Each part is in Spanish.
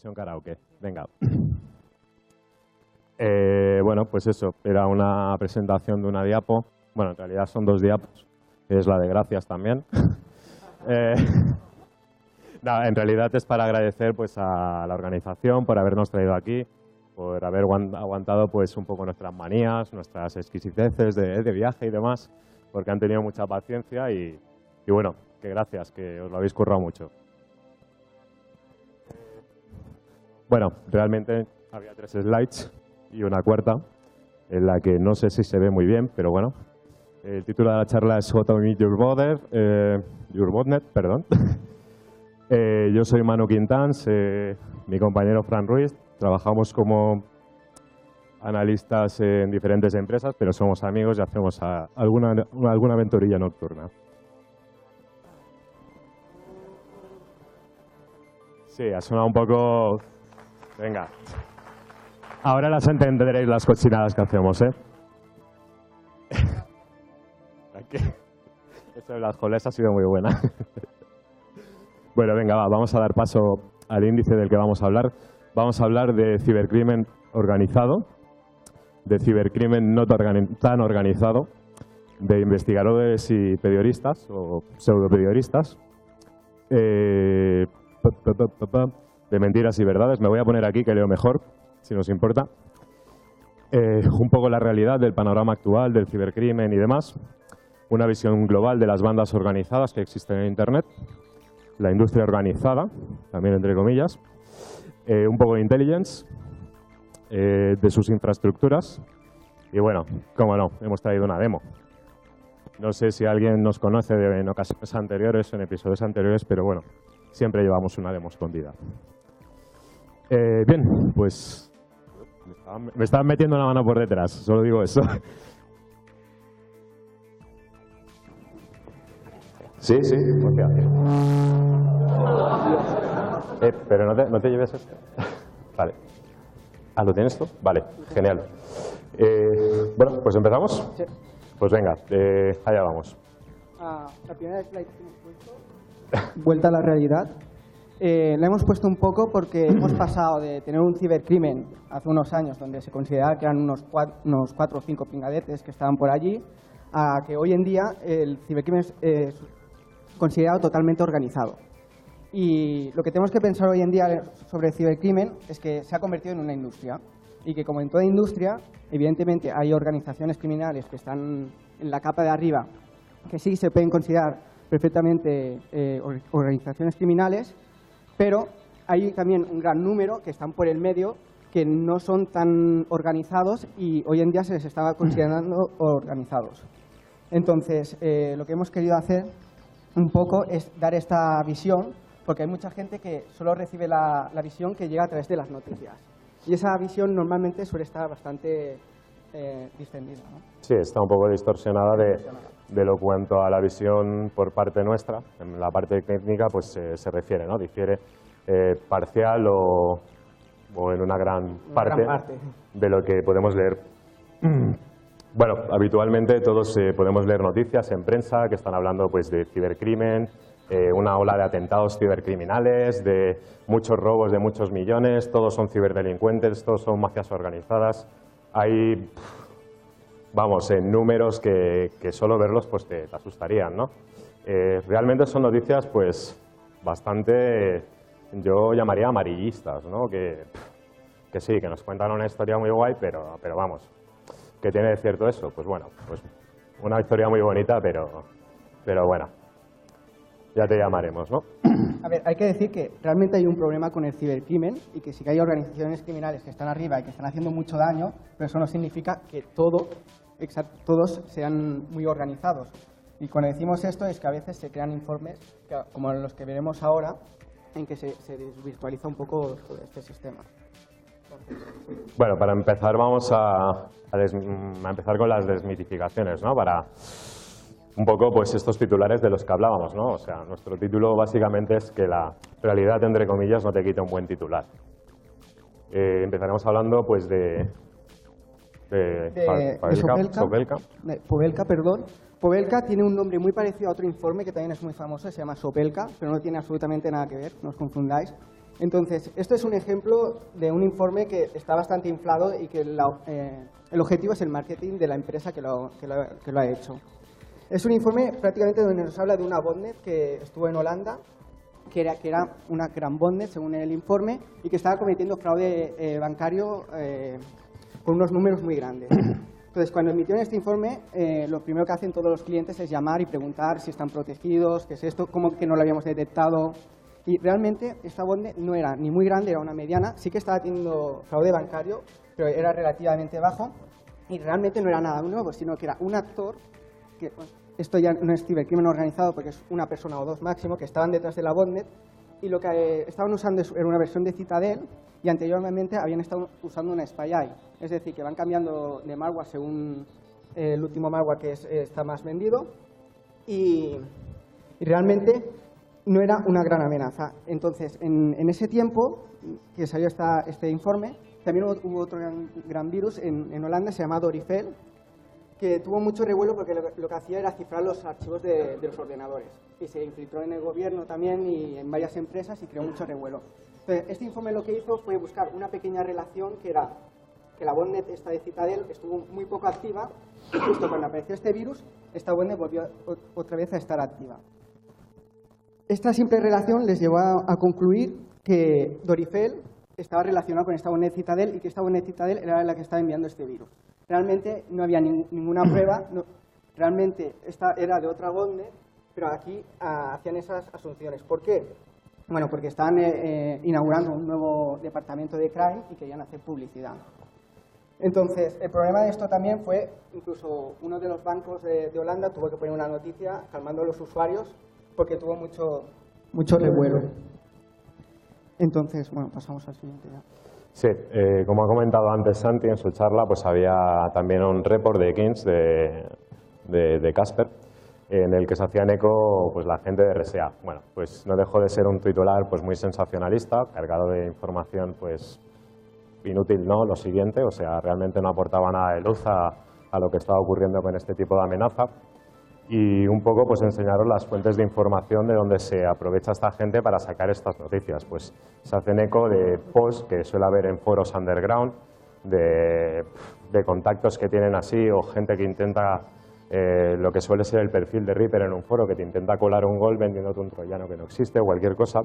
versión karaoke. Venga. Bueno, pues eso, era una presentación de una diapo. Bueno, en realidad son 2 diapos, que es la de gracias también. No, en realidad es para agradecer pues, a la organización por habernos traído aquí, por haber aguantado pues, un poco nuestras manías, nuestras exquisiteces de viaje y demás, porque han tenido mucha paciencia y bueno, que gracias, que os lo habéis currado mucho. Bueno, realmente había 3 slides y una cuarta, en la que no sé si se ve muy bien, pero bueno. El título de la charla es How to Meet Your Botnet, perdón. Yo soy Manu Quintans, mi compañero Fran Ruiz. Trabajamos como analistas en diferentes empresas, pero somos amigos y hacemos alguna aventurilla nocturna. Sí, ha sonado un poco... Venga. Ahora las entenderéis las cochinadas que hacemos, ¿eh? Eso de las joles ha sido muy buena. Bueno, venga, vamos a dar paso al índice del que vamos a hablar. Vamos a hablar de cibercrimen organizado, de cibercrimen no tan organizado, de investigadores y periodistas o pseudoperiodistas, de mentiras y verdades. Me voy a poner aquí que leo mejor, si nos importa. Un poco la realidad del panorama actual del cibercrimen y demás. Una visión global de las bandas organizadas que existen en Internet. La industria organizada, también entre comillas. Un poco de intelligence, de sus infraestructuras. Y bueno, cómo no, hemos traído una demo. No sé si alguien nos conoce en ocasiones anteriores o en episodios anteriores, pero bueno, siempre llevamos una demo escondida. Bien, pues me estaban metiendo la mano por detrás, solo digo eso. Sí, hostia. Pero no te lleves esto. Vale. Ah, ¿lo tienes tú? Vale, genial. Bueno, pues empezamos. Sí. Pues venga, allá vamos. La primera slide que hemos puesto, vuelta a la realidad. La hemos puesto un poco porque hemos pasado de tener un cibercrimen hace unos años donde se consideraba que eran unos 4 o 5 pingadetes que estaban por allí, a que hoy en día el cibercrimen es considerado totalmente organizado. Y lo que tenemos que pensar hoy en día sobre el cibercrimen es que se ha convertido en una industria y que, como en toda industria, evidentemente hay organizaciones criminales que están en la capa de arriba que sí se pueden considerar perfectamente organizaciones criminales, pero hay también un gran número que están por el medio que no son tan organizados y hoy en día se les está considerando organizados. Entonces, lo que hemos querido hacer un poco es dar esta visión, porque hay mucha gente que solo recibe la visión que llega a través de las noticias. Y esa visión normalmente suele estar bastante distendida, ¿no? Sí, está un poco distorsionada de lo cuanto a la visión por parte nuestra. En la parte técnica pues se refiere, ¿no? Difiere parcial o en una gran parte de lo que podemos leer. Bueno, habitualmente todos podemos leer noticias en prensa que están hablando pues, de cibercrimen, una ola de atentados cibercriminales, de muchos robos de muchos millones, todos son ciberdelincuentes, todos son mafias organizadas. Hay, vamos, números que solo verlos pues, te asustarían, ¿no? Realmente son noticias pues bastante, yo llamaría amarillistas, ¿no? Que sí, que nos cuentan una historia muy guay, pero vamos. ¿Qué tiene de cierto eso? Pues bueno, pues una historia muy bonita, pero bueno, ya te llamaremos, ¿no? A ver, hay que decir que realmente hay un problema con el cibercrimen y que sí que hay organizaciones criminales que están arriba y que están haciendo mucho daño, pero eso no significa que todos sean muy organizados. Y cuando decimos esto es que a veces se crean informes, como los que veremos ahora, en que se desvirtualiza un poco todo este sistema. Bueno, para empezar vamos a empezar con las desmitificaciones, ¿no? Para un poco pues estos titulares de los que hablábamos, ¿no? O sea, nuestro título básicamente es que la realidad, entre comillas, no te quita un buen titular. Empezaremos hablando pues de Pobelka, perdón. Pobelka tiene un nombre muy parecido a otro informe que también es muy famoso, se llama Sopelka, pero no tiene absolutamente nada que ver, no os confundáis. Entonces, esto es un ejemplo de un informe que está bastante inflado y que el objetivo es el marketing de la empresa que lo ha hecho. Es un informe prácticamente donde nos habla de una botnet que estuvo en Holanda, que era una gran botnet, según el informe, y que estaba cometiendo fraude bancario con unos números muy grandes. Entonces, cuando emitieron este informe, lo primero que hacen todos los clientes es llamar y preguntar si están protegidos, qué es esto, cómo que no lo habíamos detectado. Y realmente esta botnet no era ni muy grande, era una mediana, sí que estaba teniendo fraude bancario, pero era relativamente bajo, y realmente no era nada nuevo, sino que era un actor, que esto ya no es cibercrimen organizado porque es una persona o dos máximo, que estaban detrás de la botnet, y lo que estaban usando era una versión de Citadel, y anteriormente habían estado usando una SpyEye. Es decir, que van cambiando de malware según el último malware que está más vendido, y realmente no era una gran amenaza. Entonces, en ese tiempo que salió este informe, también hubo otro gran virus en Holanda, se llama Dorifel, que tuvo mucho revuelo porque lo que hacía era cifrar los archivos de los ordenadores. Y se infiltró en el gobierno también y en varias empresas y creó mucho revuelo. Entonces, este informe lo que hizo fue buscar una pequeña relación que era que la botnet esta de Citadel estuvo muy poco activa y justo cuando apareció este virus, esta botnet volvió otra vez a estar activa. Esta simple relación les llevó a concluir que Dorifel estaba relacionado con esta botnet Citadel y que esta botnet Citadel era la que estaba enviando este virus. Realmente no había ninguna prueba, realmente esta era de otra botnet, pero aquí hacían esas asunciones. ¿Por qué? Bueno, porque estaban inaugurando un nuevo departamento de crime y querían hacer publicidad. Entonces, el problema de esto también fue, incluso uno de los bancos de Holanda tuvo que poner una noticia calmando a los usuarios porque tuvo mucho revuelo. Entonces, bueno, pasamos al siguiente ya. Sí, como ha comentado antes Santi en su charla, pues había también un report de Kins de Casper en el que se hacían eco pues, la gente de RSA. Bueno, pues no dejó de ser un titular pues, muy sensacionalista, cargado de información pues, inútil, ¿no? Lo siguiente, o sea, realmente no aportaba nada de luz a lo que estaba ocurriendo con este tipo de amenaza. Y un poco pues enseñaros las fuentes de información de donde se aprovecha esta gente para sacar estas noticias. Pues se hacen eco de posts que suele haber en foros underground, de contactos que tienen así o gente que intenta lo que suele ser el perfil de Reaper en un foro que te intenta colar un gol vendiéndote un troyano que no existe o cualquier cosa.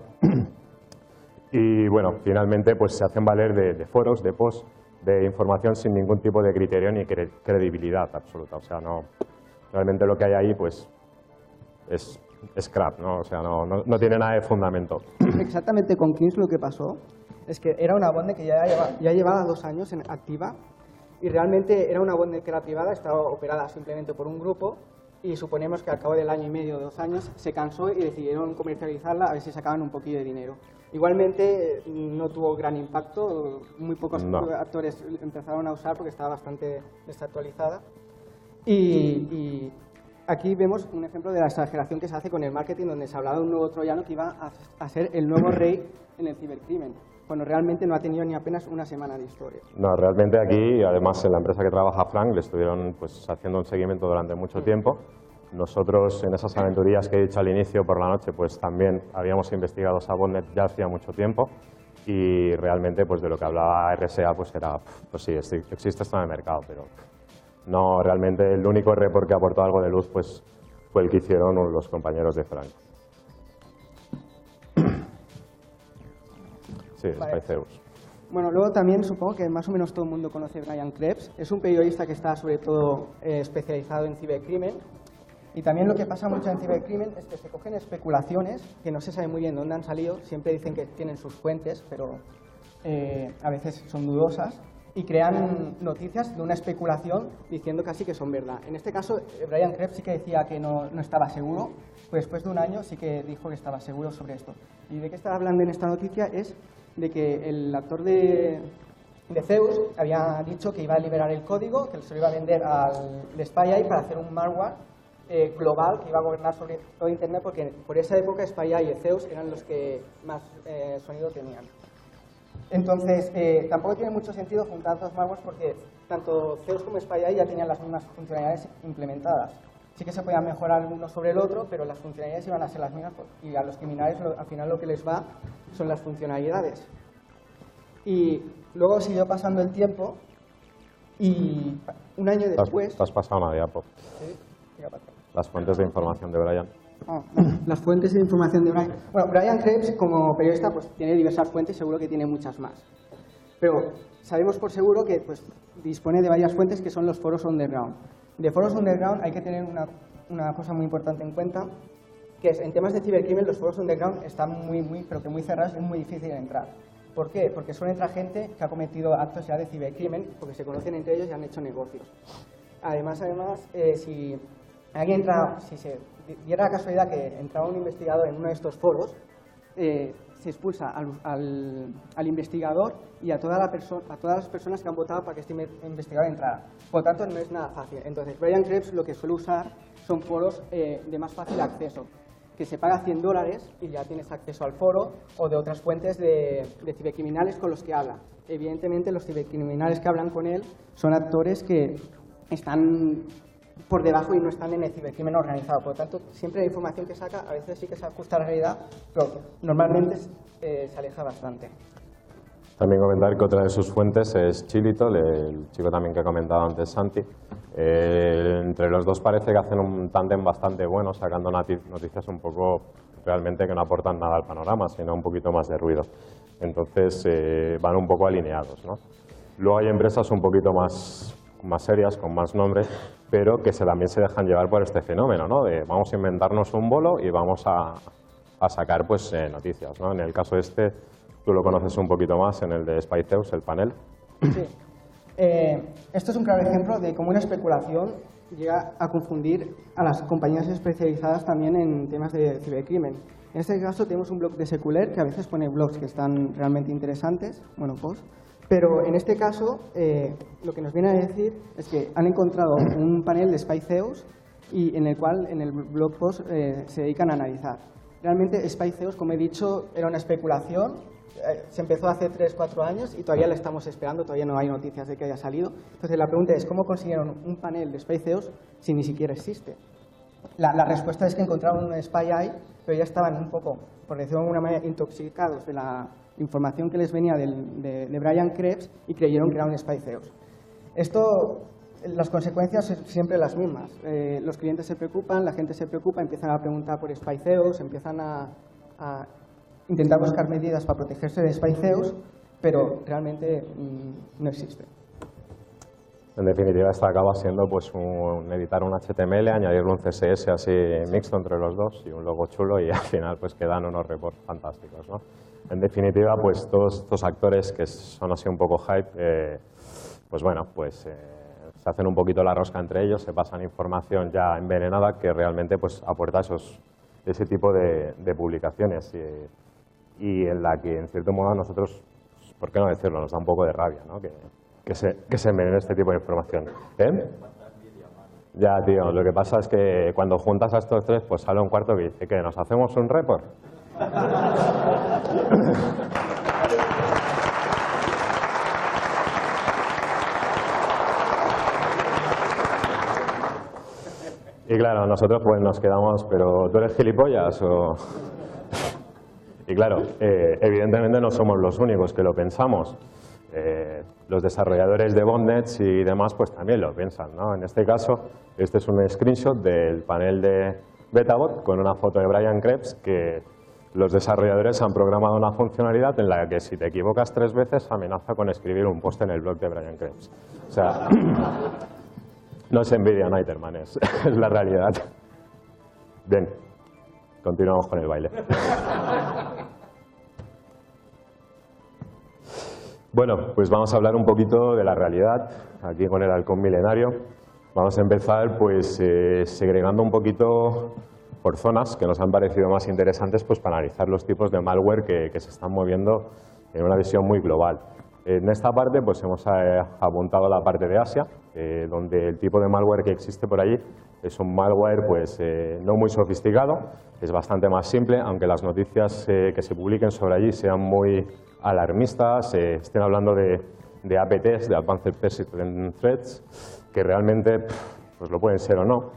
Y bueno, finalmente pues se hacen valer de foros, de posts, de información sin ningún tipo de criterio ni credibilidad absoluta. O sea, no... Realmente lo que hay ahí pues es crap, ¿no? O sea, no tiene nada de fundamento. Exactamente con Kins lo que pasó es que era una botnet que ya llevaba 2 años activa y realmente era una botnet que era privada, estaba operada simplemente por un grupo y suponemos que al cabo del año y medio, 2 años, se cansó y decidieron comercializarla a ver si sacaban un poquillo de dinero. Igualmente no tuvo gran impacto, muy pocos actores empezaron a usar porque estaba bastante desactualizada. Y aquí vemos un ejemplo de la exageración que se hace con el marketing, donde se hablaba de un nuevo troyano que iba a ser el nuevo rey en el cibercrimen, cuando realmente no ha tenido ni apenas una semana de historia. No, realmente aquí, además en la empresa que trabaja Frank, le estuvieron pues, haciendo un seguimiento durante mucho tiempo. Nosotros en esas aventurillas que he dicho al inicio por la noche, pues también habíamos investigado esa botnet ya hacía mucho tiempo y realmente pues de lo que hablaba RSA pues era, pues sí, existe esto en el mercado, pero... No, realmente el único report que aportó algo de luz pues, fue el que hicieron los compañeros de Frank. Sí, vale. SpyZeus. Bueno, luego también supongo que más o menos todo el mundo conoce a Brian Krebs. Es un periodista que está sobre todo especializado en cibercrimen. Y también lo que pasa mucho en cibercrimen es que se cogen especulaciones que no se sabe muy bien de dónde han salido. Siempre dicen que tienen sus fuentes, pero a veces son dudosas. Y crean noticias de una especulación diciendo casi que son verdad. En este caso, Brian Krebs sí que decía que no estaba seguro, pues después de un año sí que dijo que estaba seguro sobre esto. Y de qué estaba hablando en esta noticia es de que el actor de Zeus había dicho que iba a liberar el código, que se lo iba a vender al SpyEye para hacer un malware global que iba a gobernar sobre todo Internet, porque por esa época SpyEye y Zeus eran los que más sonido tenían. Entonces, tampoco tiene mucho sentido juntar dos malwares porque tanto Zeus como SpyEye ya tenían las mismas funcionalidades implementadas. sí que se podían mejorar uno sobre el otro, pero las funcionalidades iban a ser las mismas y a los criminales al final lo que les va son las funcionalidades. Y luego siguió pasando el tiempo y un año después... Te has pasado una diapo. ¿Sí? ¿Qué ha pasado? Las fuentes de información de Brian. Las fuentes de información de Brian. Bueno, Brian Krebs, como periodista, pues tiene diversas fuentes, seguro que tiene muchas más. Pero sabemos por seguro que pues, dispone de varias fuentes que son los foros underground. De foros underground hay que tener una cosa muy importante en cuenta, que es en temas de cibercrimen los foros underground están pero que muy cerrados y es muy difícil de entrar. ¿Por qué? Porque suele entrar gente que ha cometido actos ya de cibercrimen, porque se conocen entre ellos y han hecho negocios. Además, si se diera la casualidad que entraba un investigador en uno de estos foros, se expulsa al investigador y a todas las personas que han votado para que este investigador entrara. Por lo tanto, no es nada fácil. Entonces, Brian Krebs lo que suele usar son foros de más fácil acceso, que se paga $100 y ya tienes acceso al foro o de otras fuentes de cibercriminales con los que habla. Evidentemente, los cibercriminales que hablan con él son actores que están por debajo y no están en el cibercrimen organizado. Por lo tanto, siempre la información que saca a veces sí que se ajusta a la realidad, pero normalmente se aleja bastante. También comentar que otra de sus fuentes es Chilitol, el chico también que ha comentado antes Santi. Entre los dos parece que hacen un tándem bastante bueno, sacando noticias un poco realmente que no aportan nada al panorama, sino un poquito más de ruido. Entonces van un poco alineados, ¿no? Luego hay empresas un poquito más serias, con más nombres, pero que también se dejan llevar por este fenómeno, ¿no? De vamos a inventarnos un bolo y vamos a sacar pues, noticias, ¿no? En el caso tú lo conoces un poquito más, en el de SpyCeus, el panel. Sí. Esto es un claro ejemplo de cómo una especulación llega a confundir a las compañías especializadas también en temas de cibercrimen. En este caso tenemos un blog de Seculer, que a veces pone blogs que están realmente interesantes, bueno, posts. Pero en este caso, lo que nos viene a decir es que han encontrado un panel de SpyCeus y en el cual, en el blog post, se dedican a analizar. Realmente SpyCeus, como he dicho, era una especulación. Se empezó hace 3-4 años y todavía la estamos esperando, todavía no hay noticias de que haya salido. Entonces la pregunta es, ¿cómo consiguieron un panel de SpyCeus si ni siquiera existe? La respuesta es que encontraron un SpyEye, pero ya estaban un poco, por decirlo de alguna manera, intoxicados de la información que les venía de Brian Krebs y creyeron que era un SpyCeus. Las consecuencias son siempre las mismas. Los clientes se preocupan, la gente se preocupa, empiezan a preguntar por SpyCeus, empiezan a intentar buscar medidas para protegerse de SpyCeus, pero realmente no existe. En definitiva, esto acaba siendo pues, editar un HTML, añadirle un CSS así mixto entre los dos y un logo chulo y al final pues, quedan unos reports fantásticos, ¿no? En definitiva, pues todos estos actores que son así un poco hype, pues bueno, pues se hacen un poquito la rosca entre ellos, se pasan información ya envenenada que realmente pues aporta ese tipo de publicaciones y en la que en cierto modo a nosotros, ¿por qué no decirlo? Nos da un poco de rabia, ¿no? Que se envenene este tipo de información. Ya, tío, lo que pasa es que cuando juntas a estos tres, pues sale un cuarto que dice que nos hacemos un report. Y claro, nosotros pues nos quedamos, pero ¿tú eres gilipollas o...? Y claro, evidentemente no somos los únicos que lo pensamos. Los desarrolladores de botnets y demás pues también lo piensan, ¿no? En este caso, este es un screenshot del panel de Betabot con una foto de Brian Krebs que los desarrolladores han programado una funcionalidad en la que si te equivocas 3 veces amenaza con escribir un post en el blog de Brian Krebs. O sea, no es envidia, Niterman, es la realidad. Bien, continuamos con el baile. Bueno, pues vamos a hablar un poquito de la realidad, aquí con el halcón milenario. Vamos a empezar pues segregando un poquito por zonas que nos han parecido más interesantes pues, para analizar los tipos de malware que se están moviendo en una visión muy global. En esta parte pues hemos apuntado la parte de Asia, donde el tipo de malware que existe por allí es un malware pues, no muy sofisticado, es bastante más simple, aunque las noticias que se publiquen sobre allí sean muy alarmistas, estén hablando de APTs, de Advanced Persistent Threats, que realmente pues lo pueden ser o no.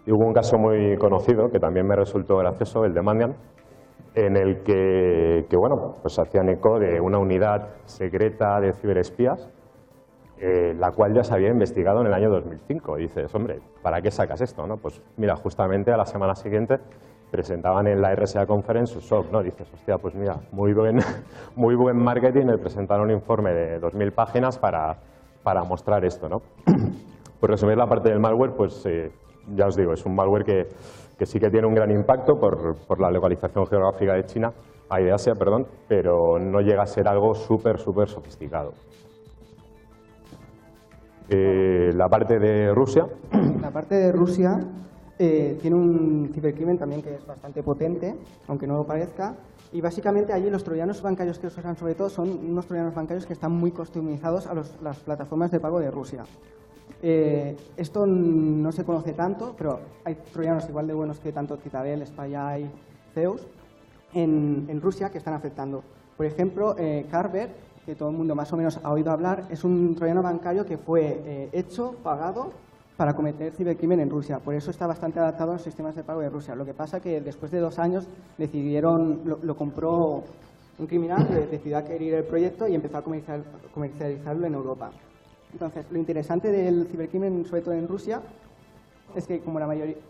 Y hubo un caso muy conocido que también me resultó gracioso, el de Mandiant, en el que bueno, pues hacían eco de una unidad secreta de ciberespías, la cual ya se había investigado en el año 2005. Y dices, hombre, ¿para qué sacas esto, no? Pues mira, justamente a la semana siguiente presentaban en la RSA Conference su SOC, ¿no? Dices, hostia, pues mira, muy buen marketing el presentar un informe de 2000 páginas para mostrar esto, ¿no? Por resumir la parte del malware, pues ya os digo, es un malware que sí que tiene un gran impacto por la localización geográfica de China, de Asia, perdón, pero no llega a ser algo súper sofisticado. La parte de Rusia. La parte de Rusia tiene un cibercrimen también que es bastante potente, aunque no lo parezca, y básicamente allí los troyanos bancarios que se usan sobre todo son unos troyanos bancarios que están muy customizados a las plataformas de pago de Rusia. Esto no se conoce tanto, pero hay troyanos igual de buenos que tanto Citadel, Spy, Zeus en Rusia que están afectando. Por ejemplo, Carver, que todo el mundo más o menos ha oído hablar, es un troyano bancario que fue pagado para cometer cibercrimen en Rusia. Por eso está bastante adaptado a los sistemas de pago de Rusia. Lo que pasa que después de 2 años lo compró un criminal, decidió adquirir el proyecto y empezó a comercializarlo en Europa. Entonces, lo interesante del cibercrimen, sobre todo en Rusia, es que como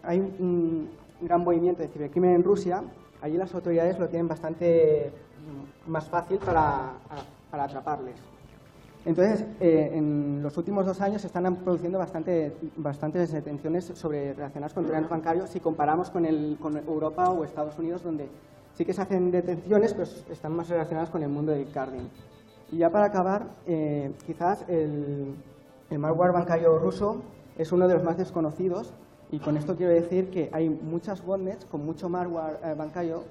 hay un gran movimiento de cibercrimen en Rusia, allí las autoridades lo tienen bastante más fácil para atraparles. Entonces, en los últimos 2 años se están produciendo bastantes detenciones relacionadas con troyanos bancarios si comparamos con Europa o Estados Unidos, donde sí que se hacen detenciones, pero están más relacionadas con el mundo del carding. Y ya para acabar, quizás el malware bancario ruso es uno de los más desconocidos, y con esto quiero decir que hay muchas botnets con mucho malware bancario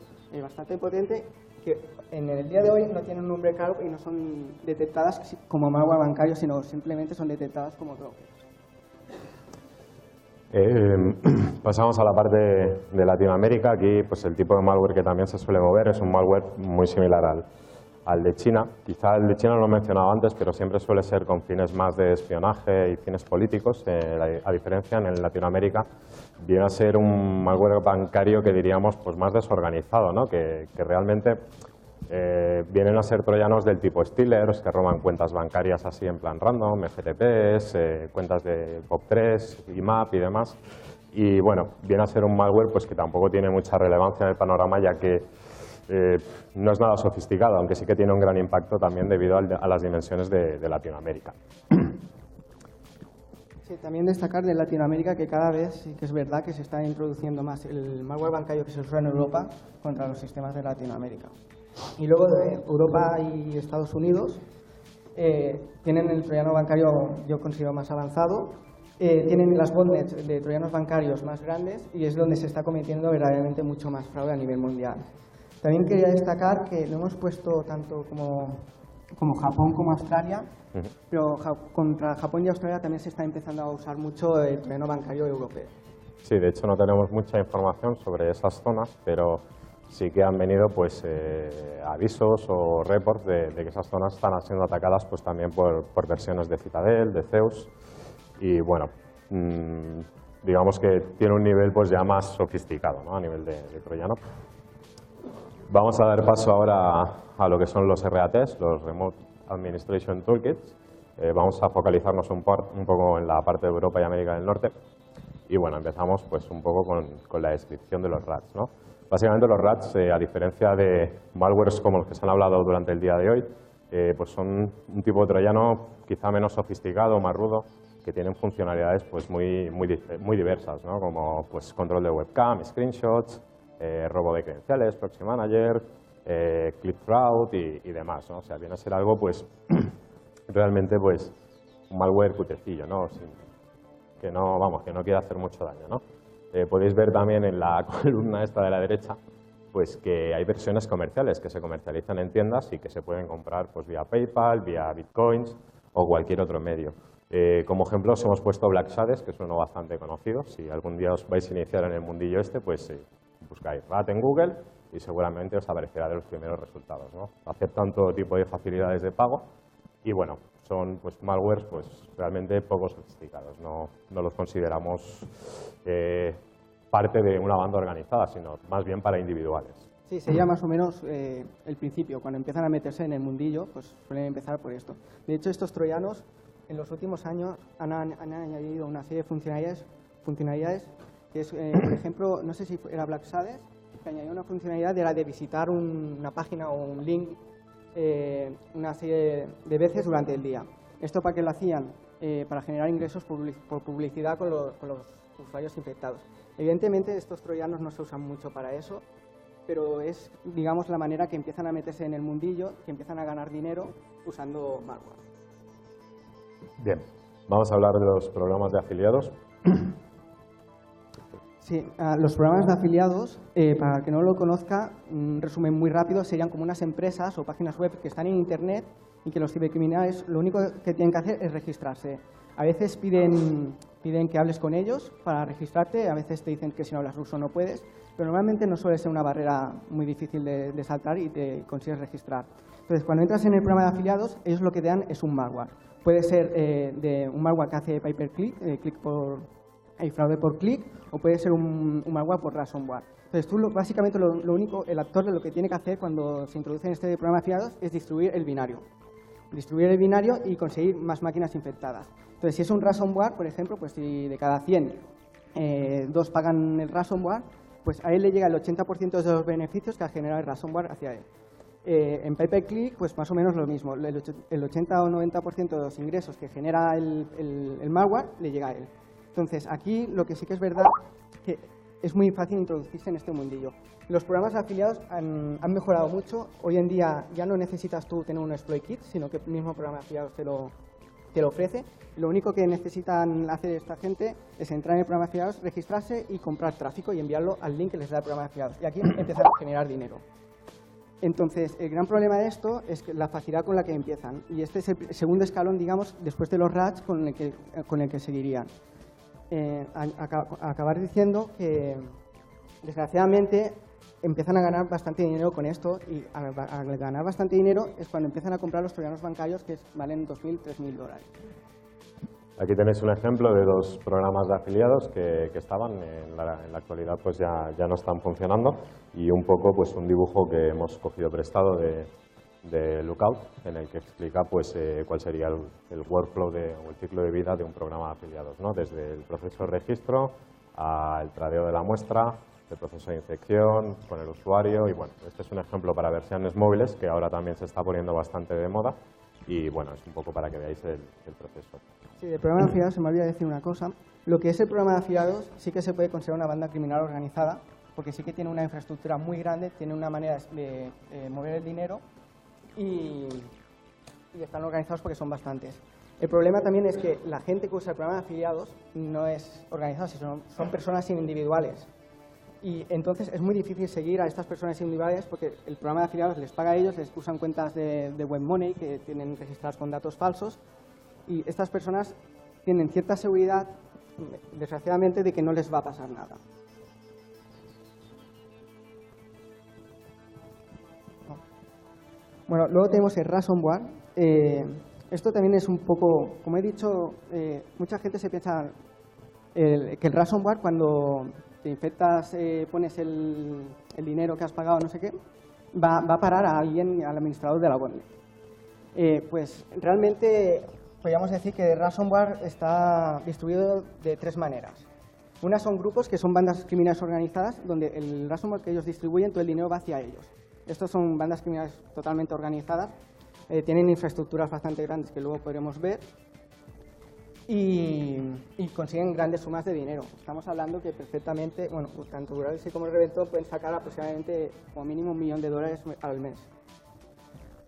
bastante potente que en el día de hoy no tienen un nombre claro y no son detectadas como malware bancario, sino simplemente son detectadas como brokers. Pasamos a la parte de Latinoamérica. Aquí pues el tipo de malware que también se suele mover es un malware muy similar al de China. Quizá el de China no lo he mencionado antes, pero siempre suele ser con fines más de espionaje y fines políticos. A diferencia, en Latinoamérica viene a ser un malware bancario que diríamos pues más desorganizado, ¿no? que realmente vienen a ser troyanos del tipo Stealers, que roban cuentas bancarias así en plan random, FTPs, cuentas de POP3, IMAP y demás. Y bueno, viene a ser un malware pues que tampoco tiene mucha relevancia en el panorama, ya que no es nada sofisticado, aunque sí que tiene un gran impacto también debido a las dimensiones de Latinoamérica. Sí, también destacar de Latinoamérica que cada vez sí que es verdad que se está introduciendo más el malware bancario que se usa en Europa contra los sistemas de Latinoamérica. Y luego de Europa y Estados Unidos tienen el troyano bancario, yo considero, más avanzado. Tienen las botnets de troyanos bancarios más grandes y es donde se está cometiendo verdaderamente mucho más fraude a nivel mundial. También quería destacar que lo hemos puesto tanto como Japón como Australia, pero contra Japón y Australia también se está empezando a usar mucho el troyano bancario europeo. Sí, de hecho no tenemos mucha información sobre esas zonas, pero sí que han venido pues avisos o reports de que esas zonas están siendo atacadas pues también por versiones de Citadel, de Zeus, y bueno, digamos que tiene un nivel pues ya más sofisticado, ¿no? A nivel de troyano. Vamos a dar paso ahora a lo que son los RATs, los Remote Administration Toolkits. Vamos a focalizarnos un poco en la parte de Europa y América del Norte. Y bueno, empezamos pues un poco con la descripción de los RATs, ¿no? Básicamente los RATs, a diferencia de malwares como los que se han hablado durante el día de hoy, pues son un tipo de troyano quizá menos sofisticado, más rudo, que tienen funcionalidades pues muy diversas, ¿no? Como pues control de webcam, screenshots, robo de credenciales, proxy manager, click fraud y demás, ¿no? O sea, viene a ser algo pues realmente pues un malware cutrecillo, ¿no? Que no quiere hacer mucho daño, ¿no? Podéis ver también en la columna esta de la derecha pues que hay versiones comerciales que se comercializan en tiendas y que se pueden comprar pues vía PayPal, vía Bitcoins o cualquier otro medio. Como ejemplos hemos puesto Black Shades, que es uno bastante conocido. Si algún día os vais a iniciar en el mundillo este, pues buscáis RAT en Google y seguramente os aparecerá de los primeros resultados, ¿no? Aceptan todo tipo de facilidades de pago y bueno, son pues malwares pues realmente poco sofisticados. No los consideramos parte de una banda organizada, sino más bien para individuales. Sí, sería más o menos el principio. Cuando empiezan a meterse en el mundillo, pues suelen empezar por esto. De hecho, estos troyanos en los últimos años han añadido una serie de funcionalidades que es, por ejemplo, no sé si era Black Sabbath, que añadió una funcionalidad de la de visitar una página o un link una serie de veces durante el día. ¿Esto para qué lo hacían? Para generar ingresos por publicidad con los usuarios infectados. Evidentemente, estos troyanos no se usan mucho para eso, pero es, digamos, la manera que empiezan a meterse en el mundillo, que empiezan a ganar dinero usando malware. Bien, vamos a hablar de los programas de afiliados. Sí, los programas de afiliados, para el que no lo conozca, un resumen muy rápido, serían como unas empresas o páginas web que están en Internet y que los cibercriminales lo único que tienen que hacer es registrarse. A veces piden que hables con ellos para registrarte, a veces te dicen que si no hablas ruso no puedes, pero normalmente no suele ser una barrera muy difícil de saltar y te consigues registrar. Entonces, cuando entras en el programa de afiliados, ellos lo que te dan es un malware. Puede ser de un malware que hace pay-per-click, fraude por clic, o puede ser un malware por ransomware. Entonces, tú básicamente lo único, el actor lo que tiene que hacer cuando se introduce en este programa de afiliados es distribuir el binario. Distribuir el binario y conseguir más máquinas infectadas. Entonces, si es un ransomware, por ejemplo, pues si de cada 100, 2 pagan el ransomware, pues a él le llega el 80% de los beneficios que ha generado el ransomware hacia él. En pay-per-click, pues más o menos lo mismo. El 80 o 90% de los ingresos que genera el malware le llega a él. Entonces, aquí lo que sí que es verdad que es muy fácil introducirse en este mundillo. Los programas de afiliados han mejorado mucho. Hoy en día ya no necesitas tú tener un exploit kit, sino que el mismo programa de afiliados te lo ofrece. Lo único que necesitan hacer esta gente es entrar en el programa de afiliados, registrarse y comprar tráfico y enviarlo al link que les da el programa de afiliados. Y aquí empezar a generar dinero. Entonces, el gran problema de esto es que la facilidad con la que empiezan. Y este es el segundo escalón, digamos, después de los RATs con el que seguirían. Acabar diciendo que, desgraciadamente, empiezan a ganar bastante dinero con esto y al ganar bastante dinero es cuando empiezan a comprar los troyanos bancarios que valen $2.000, $3.000. Aquí tenéis un ejemplo de 2 programas de afiliados que estaban, en la actualidad pues ya no están funcionando, y un poco pues un dibujo que hemos cogido prestado de Lookout, en el que explica pues cuál sería el workflow o el ciclo de vida de un programa de afiliados, ¿no? Desde el proceso de registro al tradeo de la muestra, el proceso de infección con el usuario, y bueno, este es un ejemplo para versiones móviles que ahora también se está poniendo bastante de moda, y bueno, es un poco para que veáis el proceso. Sí, del programa de afiliados se me olvidó decir una cosa. Lo que es el programa de afiliados sí que se puede considerar una banda criminal organizada, porque sí que tiene una infraestructura muy grande, tiene una manera de mover el dinero y están organizados porque son bastantes. El problema también es que la gente que usa el programa de afiliados no es organizada, sino son personas individuales. Y entonces es muy difícil seguir a estas personas individuales porque el programa de afiliados les paga a ellos, les usan cuentas de WebMoney que tienen registradas con datos falsos, y estas personas tienen cierta seguridad, desgraciadamente, de que no les va a pasar nada. Bueno, luego tenemos el ransomware. Esto también es un poco, como he dicho, mucha gente se piensa que el ransomware, cuando te infectas, pones el dinero que has pagado, no sé qué, va a parar a alguien, al administrador de la botnet. Pues realmente podríamos decir que el ransomware está distribuido de 3 maneras. Una son grupos que son bandas criminales organizadas, donde el ransomware que ellos distribuyen, todo el dinero va hacia ellos. Estos son bandas criminales totalmente organizadas, tienen infraestructuras bastante grandes que luego podremos ver y consiguen grandes sumas de dinero. Estamos hablando que perfectamente, bueno, tanto Duralise como el Reventón pueden sacar aproximadamente como mínimo $1 millón al mes.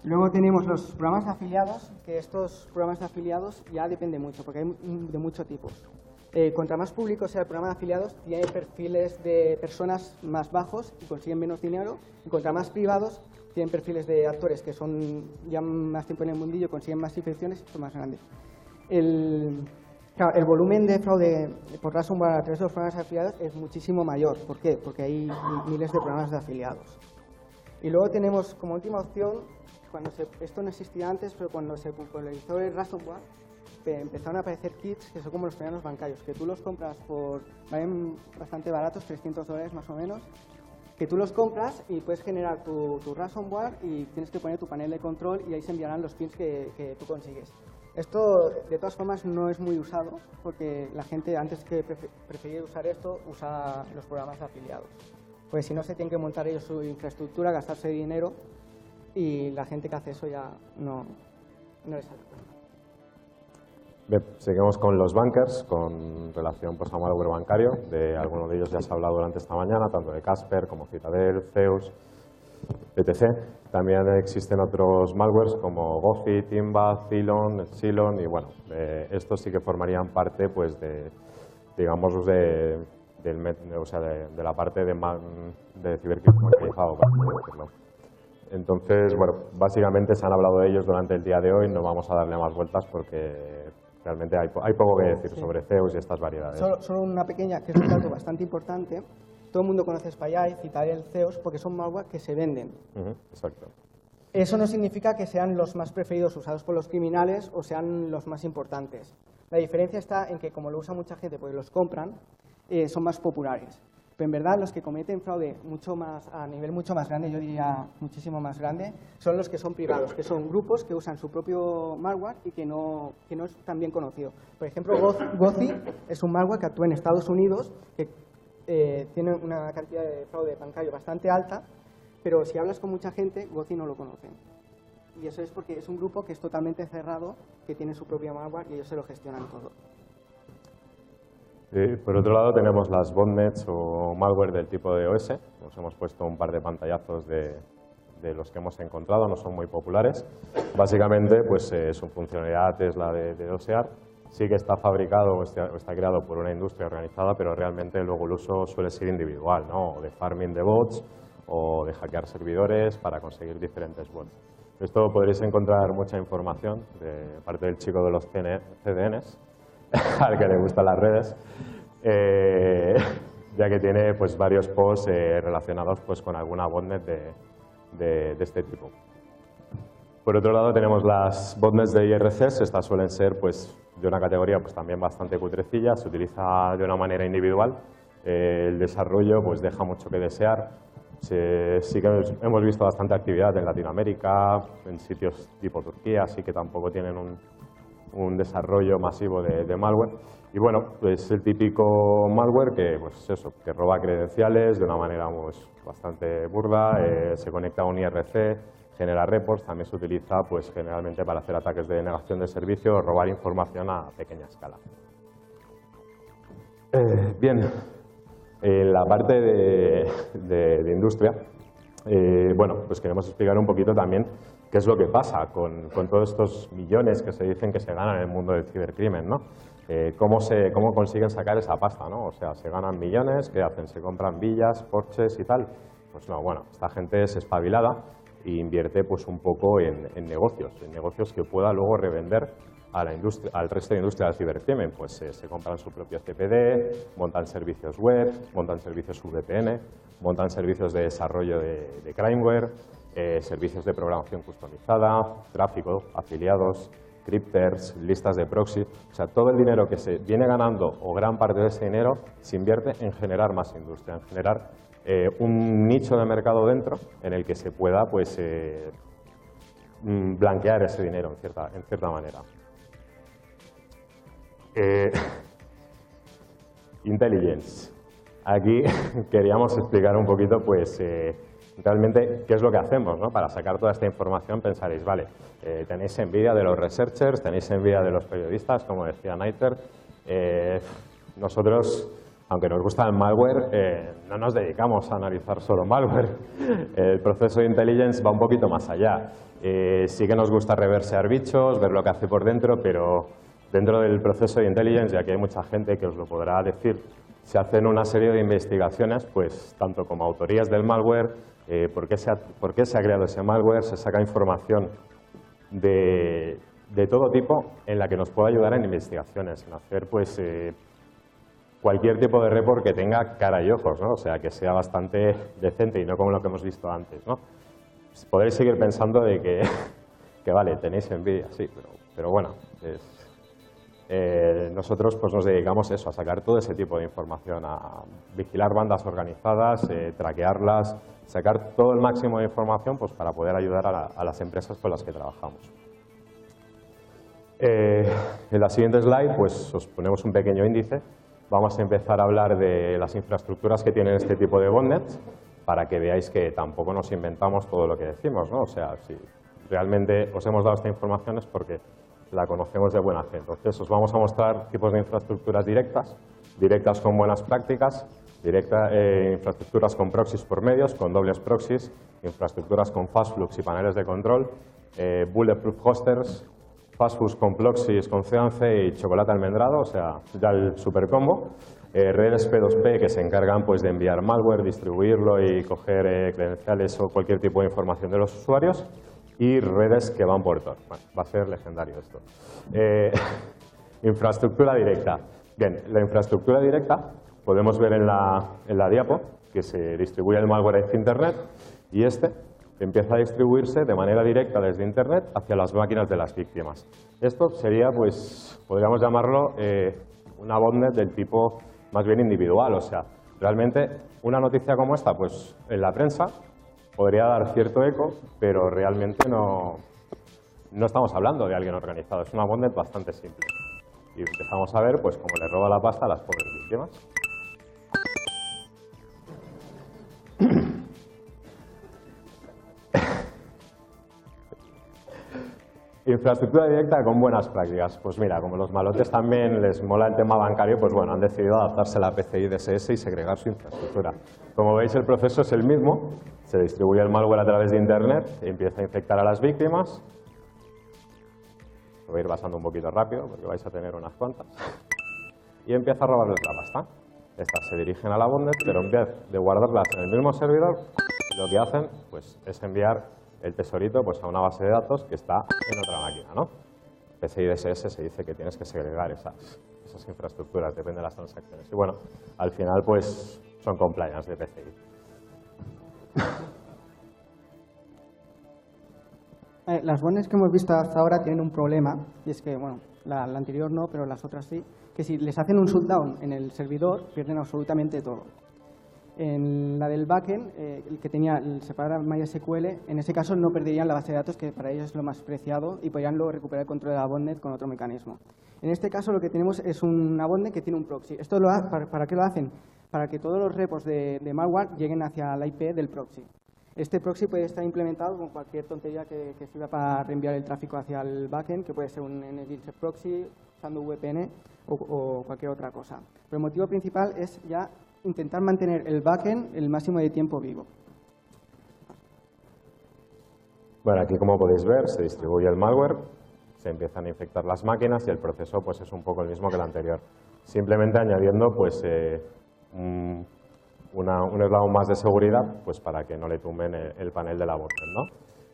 Luego tenemos los programas de afiliados, que estos programas de afiliados ya dependen mucho, porque hay de muchos tipos. Contra más público sea el programa de afiliados, tiene perfiles de personas más bajos y consiguen menos dinero, y contra más privados, tienen perfiles de actores que son ya más tiempo en el mundillo, consiguen más infecciones y son más grandes. Claro, el volumen de fraude por ransomware a través de los programas de afiliados es muchísimo mayor. ¿Por qué? Porque hay miles de programas de afiliados. Y luego tenemos como última opción, esto no existía antes, pero cuando se popularizó el ransomware, empezaron a aparecer kits que son como los planos bancarios, que tú los compras valen bastante baratos, $300 más o menos, que tú los compras y puedes generar tu ransomware y tienes que poner tu panel de control y ahí se enviarán los pins que tú consigues. Esto, de todas formas, no es muy usado porque la gente, antes que preferir usar esto, usa los programas de afiliados. Pues si no, se tienen que montar ellos su infraestructura, gastarse dinero y la gente que hace eso ya no les sale. Bien, seguimos con los bunkers, con relación pues, a malware bancario. De algunos de ellos ya se ha hablado durante esta mañana, tanto de Casper como Citadel, Zeus, etc. También existen otros malwares como Gophi, Timba, Cylon, Epsilon y bueno, estos sí que formarían parte pues, de la parte de cibercrimen organizado, por así decirlo. Entonces, bueno, básicamente se han hablado de ellos durante el día de hoy, no vamos a darle más vueltas porque realmente hay poco que decir sobre Zeus y estas variedades. Solo una pequeña, que es un dato bastante importante. Todo el mundo conoce Spy, Citadel, Zeus, porque son malware que se venden. Exacto. Eso no significa que sean los más preferidos usados por los criminales o sean los más importantes. La diferencia está en que, como lo usa mucha gente porque los compran, son más populares. Pero en verdad los que cometen fraude a nivel mucho más grande, yo diría muchísimo más grande, son los que son privados, que son grupos que usan su propio malware y que no es tan bien conocido. Por ejemplo, Gophi es un malware que actúa en Estados Unidos, que tiene una cantidad de fraude bancario bastante alta, pero si hablas con mucha gente, Gophi no lo conocen. Y eso es porque es un grupo que es totalmente cerrado, que tiene su propio malware y ellos se lo gestionan todo. Por otro lado tenemos las botnets o malware del tipo de OS. Os hemos puesto un par de pantallazos de los que hemos encontrado, no son muy populares. Básicamente pues, su funcionalidad es la de dosear. Sí que está fabricado o está creado por una industria organizada, pero realmente luego el uso suele ser individual, ¿no? O de farming de bots o de hackear servidores para conseguir diferentes bots. Esto podréis encontrar mucha información de parte del chico de los CDNs, al que le gustan las redes, ya que tiene pues, varios posts relacionados pues, con alguna botnet de este tipo. Por otro lado tenemos las botnets de IRCs, estas suelen ser pues, de una categoría pues, también bastante cutrecilla, se utiliza de una manera individual, el desarrollo pues, deja mucho que desear. Sí que hemos visto bastante actividad en Latinoamérica, en sitios tipo Turquía, así que tampoco tienen un desarrollo masivo de malware. Y bueno, pues el típico malware que, pues eso, que roba credenciales de una manera pues, bastante burda, se conecta a un IRC, genera reports, también se utiliza pues, generalmente para hacer ataques de negación de servicio o robar información a pequeña escala. Bien, en la parte de industria, bueno, pues queremos explicar un poquito también qué es lo que pasa con todos estos millones que se dicen que se ganan en el mundo del cibercrimen, ¿no? ¿Cómo consiguen sacar esa pasta, ¿no? O sea, se ganan millones, ¿qué hacen? ¿Se compran villas, porches y tal? Pues no, bueno, esta gente es espabilada e invierte pues un poco en negocios que pueda luego revender a la industria, al resto de industria del cibercrimen. Pues se compran su propio CPD, montan servicios web, montan servicios VPN, montan servicios de desarrollo de crimeware, servicios de programación customizada, tráfico, afiliados, crypters, listas de proxy. O sea, todo el dinero que se viene ganando o gran parte de ese dinero se invierte en generar más industria, en generar un nicho de mercado dentro en el que se pueda pues, blanquear ese dinero en cierta manera. Intelligence. Aquí queríamos explicar un poquito pues, realmente qué es lo que hacemos, ¿no? Para sacar toda esta información. Pensaréis, vale, tenéis envidia de los researchers, tenéis envidia de los periodistas, como decía Neiter. Nosotros, aunque nos gusta el malware, no nos dedicamos a analizar solo malware. El proceso de intelligence va un poquito más allá. Sí que nos gusta reversear bichos, ver lo que hace por dentro, pero dentro del proceso de intelligence, ya que hay mucha gente que os lo podrá decir, se hacen una serie de investigaciones, pues tanto como autorías del malware, por qué se ha creado ese malware, se saca información de todo tipo en la que nos pueda ayudar en investigaciones, en hacer pues, cualquier tipo de report que tenga cara y ojos, ¿no? O sea, que sea bastante decente y no como lo que hemos visto antes, ¿no? Pues podréis seguir pensando de que vale, tenéis envidia, sí, pero bueno, nosotros pues, nos dedicamos eso, a sacar todo ese tipo de información, a vigilar bandas organizadas, traquearlas, sacar todo el máximo de información pues, para poder ayudar a las empresas con las que trabajamos. En la siguiente slide pues, os ponemos un pequeño índice. Vamos a empezar a hablar de las infraestructuras que tienen este tipo de botnets para que veáis que tampoco nos inventamos todo lo que decimos, ¿no? O sea, si realmente os hemos dado esta información es porque la conocemos de buena fe. Entonces, os vamos a mostrar tipos de infraestructuras directas con buenas prácticas, infraestructuras con proxies por medios, con dobles proxies, infraestructuras con fastflux y paneles de control, bulletproof hosters, fastflux con proxies con C11 y chocolate almendrado, o sea, ya el super combo, redes P2P que se encargan pues, de enviar malware, distribuirlo y coger credenciales o cualquier tipo de información de los usuarios, y redes que van por Tor. Bueno, va a ser legendario esto. Infraestructura directa. Bien, la infraestructura directa podemos ver en la diapo que se distribuye el malware hacia Internet y este empieza a distribuirse de manera directa desde Internet hacia las máquinas de las víctimas. Esto sería, pues, podríamos llamarlo una botnet del tipo más bien individual. O sea, realmente una noticia como esta, pues en la prensa podría dar cierto eco, pero realmente no estamos hablando de alguien organizado. Es una botnet bastante simple. Y empezamos a ver pues, cómo le roba la pasta a las pobres víctimas. Infraestructura directa con buenas prácticas. Pues mira, como los malotes también les mola el tema bancario, pues bueno, han decidido adaptarse a la PCI DSS y segregar su infraestructura. Como veis, el proceso es el mismo. Se distribuye el malware a través de Internet, empieza a infectar a las víctimas. Lo voy a ir pasando un poquito rápido porque vais a tener unas cuantas. Y empieza a robarles la pasta. Estas se dirigen a la botnet, pero en vez de guardarlas en el mismo servidor, lo que hacen pues, es enviar el tesorito pues, a una base de datos que está en otra máquina, ¿no? PCI DSS se dice que tienes que segregar esas infraestructuras, depende de las transacciones. Y bueno, al final pues son compliance de PCI. Las botnets que hemos visto hasta ahora tienen un problema, y es que, bueno, la anterior no, pero las otras sí, que si les hacen un shutdown en el servidor, pierden absolutamente todo. En la del backend, el que tenía el separar MySQL, en ese caso no perderían la base de datos, que para ellos es lo más preciado, y podrían luego recuperar el control de la botnet con otro mecanismo. En este caso lo que tenemos es una botnet que tiene un proxy. ¿Esto para qué lo hacen? Para que todos los repos de malware lleguen hacia la IP del proxy. Este proxy puede estar implementado con cualquier tontería que sirva para reenviar el tráfico hacia el backend, que puede ser un Nginx proxy, usando VPN o cualquier otra cosa. Pero el motivo principal es ya intentar mantener el backend el máximo de tiempo vivo. Bueno, aquí como podéis ver se distribuye el malware, se empiezan a infectar las máquinas y el proceso pues, es un poco el mismo que el anterior. Simplemente añadiendo pues, un eslabón más de seguridad pues, para que no le tumben el panel de la botnet, ¿no?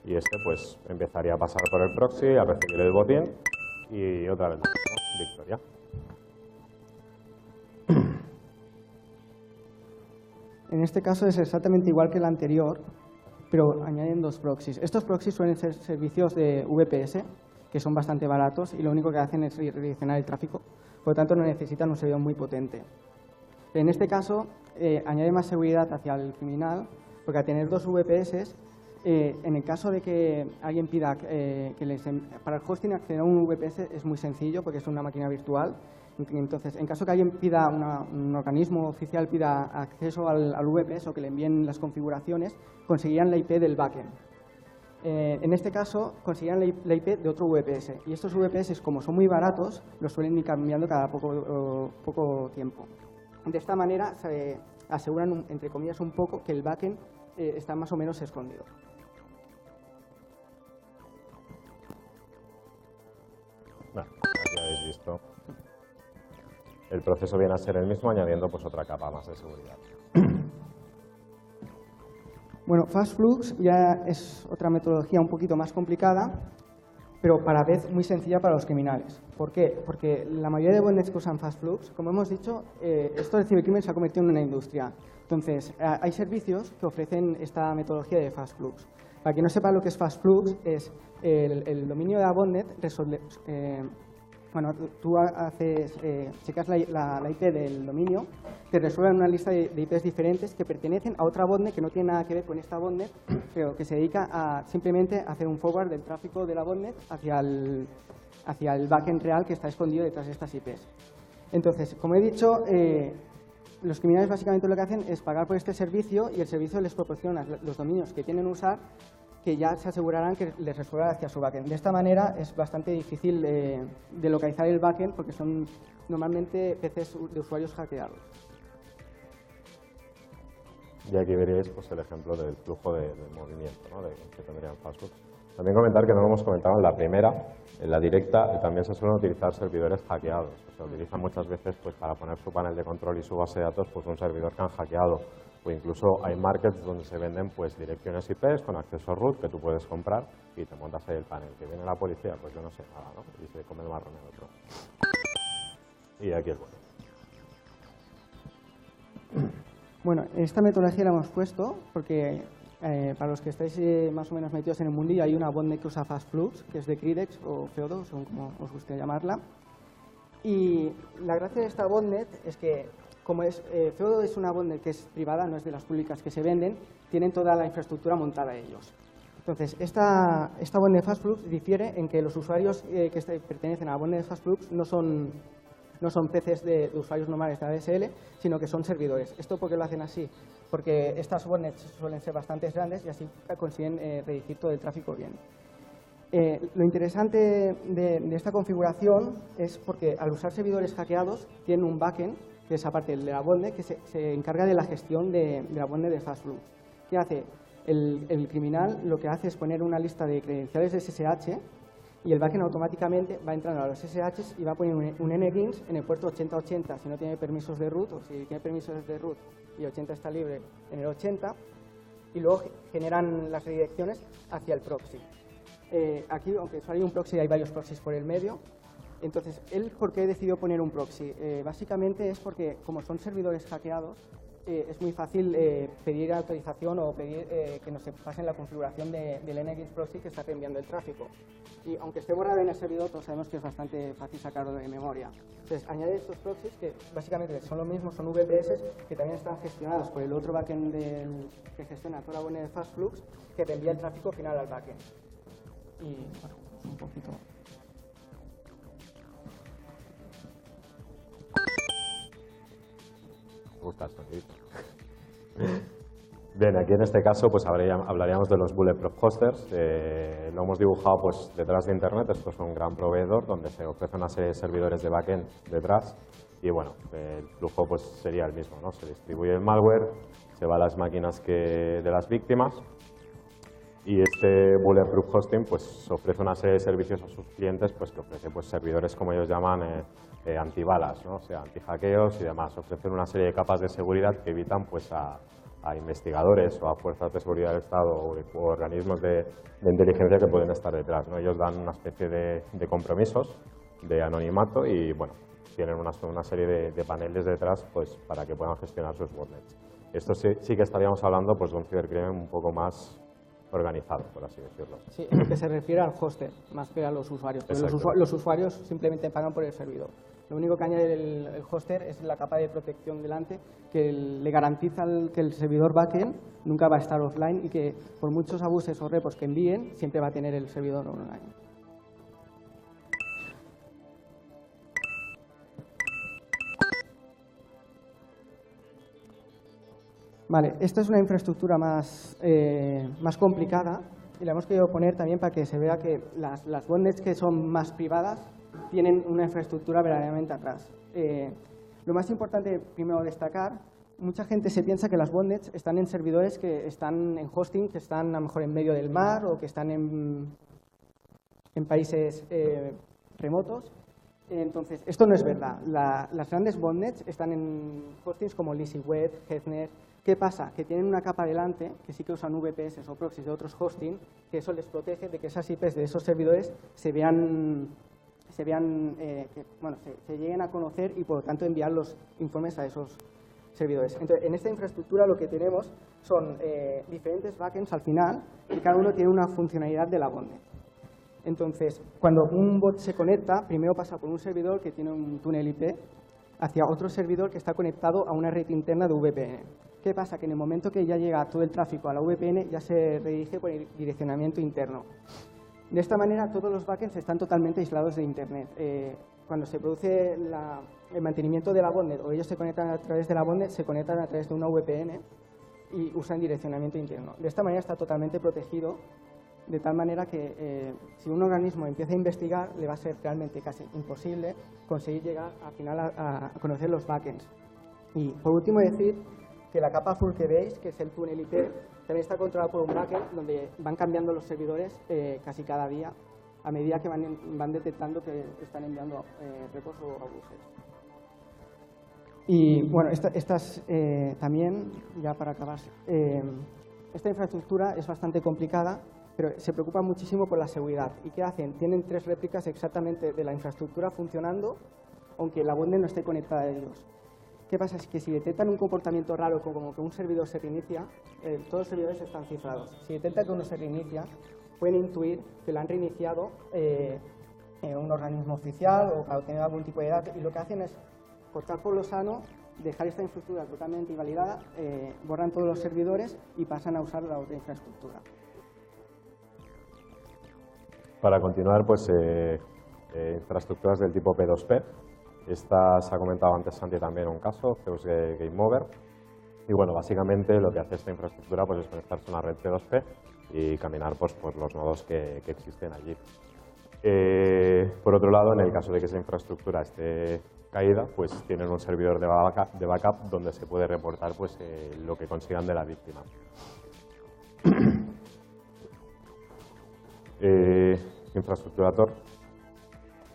Y este pues, empezaría a pasar por el proxy, a recibir el botín y otra vez, ¿no? Victoria. En este caso es exactamente igual que el anterior, pero añaden dos proxies. Estos proxies suelen ser servicios de VPS, que son bastante baratos y lo único que hacen es redireccionar el tráfico. Por lo tanto, no necesitan un servidor muy potente. En este caso, añade más seguridad hacia el criminal, porque al tener dos VPS, en el caso de que alguien pida para el hosting acceder a un VPS es muy sencillo, porque es una máquina virtual. Entonces, en caso que alguien pida, un organismo oficial pida acceso al VPS o que le envíen las configuraciones, conseguirían la IP del backend. En este caso, conseguirían la IP de otro VPS. Y estos VPS, como son muy baratos, los suelen ir cambiando cada poco tiempo. De esta manera, se aseguran, entre comillas, un poco que el backend está más o menos escondido. Bueno, aquí habéis visto. El proceso viene a ser el mismo, añadiendo pues, otra capa más de seguridad. Bueno, Fastflux ya es otra metodología un poquito más complicada, pero a la vez muy sencilla para los criminales. ¿Por qué? Porque la mayoría de botnets que usan Fastflux, como hemos dicho, esto del cibercrimen se ha convertido en una industria. Entonces, hay servicios que ofrecen esta metodología de Fastflux. Para quien no sepa lo que es Fastflux, es el dominio de la botnet bueno, tú checas la IP del dominio, te resuelven una lista de IPs diferentes que pertenecen a otra botnet que no tiene nada que ver con esta botnet, pero que se dedica a simplemente hacer un forward del tráfico de la botnet hacia el backend real que está escondido detrás de estas IPs. Entonces, como he dicho, los criminales básicamente lo que hacen es pagar por este servicio y el servicio les proporciona los dominios que tienen que usar, que ya se asegurarán que les resuelva hacia su backend. De esta manera es bastante difícil de localizar el backend porque son normalmente PCs de usuarios hackeados. Y aquí veréis pues, el ejemplo del flujo de movimiento, ¿no? Que tendrían Fastbox. También comentar que no lo hemos comentado en la primera, en la directa, también se suelen utilizar servidores hackeados. Se utilizan muchas veces pues, para poner su panel de control y su base de datos pues, un servidor que han hackeado. O incluso hay markets donde se venden pues, direcciones IPs con acceso root que tú puedes comprar y te montas ahí el panel. Que viene la policía, pues yo no sé nada, ¿no? Y se come el marrón el otro. Y aquí es bueno. Bueno, esta metodología la hemos puesto porque para los que estáis más o menos metidos en el mundillo hay una botnet que usa Fastflux, que es de Cridex o Feodo, según como os guste llamarla. Y la gracia de esta botnet es que, como Feodo es una botnet que es privada, no es de las públicas que se venden, tienen toda la infraestructura montada ellos. Entonces, esta botnet de Fastflux difiere en que los usuarios que pertenecen a la botnet de Fastflux no son PCs de usuarios normales de ADSL, sino que son servidores. ¿Esto por qué lo hacen así? Porque estas botnets suelen ser bastante grandes y así consiguen redirigir todo el tráfico bien. Lo interesante de esta configuración es porque al usar servidores hackeados tienen un backend, que es aparte de la botnet, que se encarga de la gestión de la botnet de Fastflux. ¿Qué hace? El criminal lo que hace es poner una lista de credenciales de SSH y el backend automáticamente va entrando a los SSHs y va a poner un nginx en el puerto 8080 si no tiene permisos de root, o si tiene permisos de root y 80 está libre en el 80, y luego generan las redirecciones hacia el proxy. Aquí, aunque solo hay un proxy, hay varios proxies por el medio. Entonces, ¿él por qué decidió poner un proxy? Básicamente es porque, como son servidores hackeados, es muy fácil pedir autorización o pedir que nos pasen la configuración del nginx proxy que está reenviando el tráfico. Y aunque esté borrado en el servidor, todos sabemos que es bastante fácil sacarlo de memoria. Entonces, añade estos proxies que básicamente son lo mismo, son VPS que también están gestionados por el otro backend que gestiona toda la botnet de Fastflux, que te envía el tráfico final al backend. Y bueno, es un poquito. Me gusta esto, Bien, aquí en este caso pues hablaríamos de los Bulletproof Hosters. Lo hemos dibujado pues detrás de Internet. Esto es un gran proveedor donde se ofrece una serie de servidores de backend detrás y bueno, el flujo pues sería el mismo, ¿no? Se distribuye el malware, se va a las máquinas de las víctimas y este Bulletproof Hosting pues ofrece una serie de servicios a sus clientes pues que ofrece pues servidores como ellos llaman antibalas, ¿no? O sea, antihackeos y demás. Ofrecen una serie de capas de seguridad que evitan pues a investigadores o a fuerzas de seguridad del Estado o organismos de inteligencia que pueden estar detrás, ¿no? Ellos dan una especie de compromisos de anonimato y bueno, tienen una serie de paneles detrás pues, para que puedan gestionar sus botnets. Esto sí que estaríamos hablando pues, de un cibercrimen un poco más organizado, por así decirlo. Sí, en lo que se refiere al hoster, más que a los usuarios. Los usuarios simplemente pagan por el servidor. Lo único que añade el hoster es la capa de protección delante que le garantiza que el servidor backend nunca va a estar offline y que por muchos abusos o repos que envíen, siempre va a tener el servidor online. Vale, esta es una infraestructura más complicada y la hemos querido poner también para que se vea que las botnets que son más privadas tienen una infraestructura verdaderamente atrás. Lo más importante, primero, destacar, mucha gente se piensa que las botnets están en servidores que están en hosting, que están a lo mejor en medio del mar o que están en países remotos. Entonces, esto no es verdad. Las grandes botnets están en hostings como LazyWeb, Hetzner. ¿Qué pasa? Que tienen una capa delante, que sí que usan VPS o proxies de otros hosting, que eso les protege de que esas IPs de esos servidores se lleguen a conocer y por lo tanto enviar los informes a esos servidores. Entonces, en esta infraestructura lo que tenemos son diferentes backends al final y cada uno tiene una funcionalidad de la botnet. Entonces, cuando un bot se conecta, primero pasa por un servidor que tiene un túnel IP hacia otro servidor que está conectado a una red interna de VPN. ¿Qué pasa? Que en el momento que ya llega todo el tráfico a la VPN, ya se redirige por el direccionamiento interno. De esta manera, todos los backends están totalmente aislados de Internet. Cuando se produce el mantenimiento de la botnet o ellos se conectan a través de la botnet, se conectan a través de una VPN y usan direccionamiento interno. De esta manera está totalmente protegido, de tal manera que si un organismo empieza a investigar, le va a ser realmente casi imposible conseguir llegar al final a conocer los backends. Y por último decir que la capa azul que veis, que es el túnel IP, también está controlado por un backend donde van cambiando los servidores casi cada día a medida que van detectando que están enviando repos o abusos. Y bueno, también, ya para acabar, esta infraestructura es bastante complicada, pero se preocupa muchísimo por la seguridad. ¿Y qué hacen? Tienen 3 réplicas exactamente de la infraestructura funcionando, aunque la botnet no esté conectada a ellos. ¿Qué pasa? Es que si detectan un comportamiento raro, como que un servidor se reinicia, todos los servidores están cifrados. Si detectan que uno se reinicia, pueden intuir que lo han reiniciado un organismo oficial o que ha obtenido algún tipo de datos, y lo que hacen es cortar por lo sano, dejar esta infraestructura totalmente invalidada, borran todos los servidores y pasan a usar la otra infraestructura. Para continuar, pues infraestructuras del tipo P2P. Esta se ha comentado antes, Santi, también un caso, Zeus Game Over. Y bueno, básicamente lo que hace esta infraestructura pues, es conectarse a una red P2P y caminar pues, por los nodos que existen allí. Por otro lado, en el caso de que esa infraestructura esté caída, pues tienen un servidor de backup donde se puede reportar pues, lo que consigan de la víctima. Infraestructura Tor.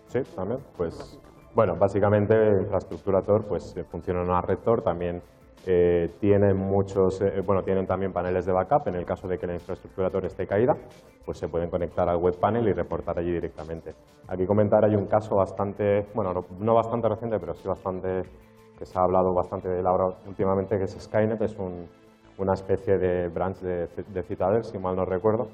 Sí, también. Pues, bueno, básicamente infraestructura Tor pues, funciona en una red Tor. También tienen también paneles de backup. En el caso de que la infraestructura Tor esté caída, pues se pueden conectar al web panel y reportar allí directamente. Aquí comentar, hay un caso bastante, bueno, no bastante reciente, pero sí bastante, que se ha hablado bastante de él ahora últimamente, que es Skynet. Es una especie de branch de Citadel, si mal no recuerdo.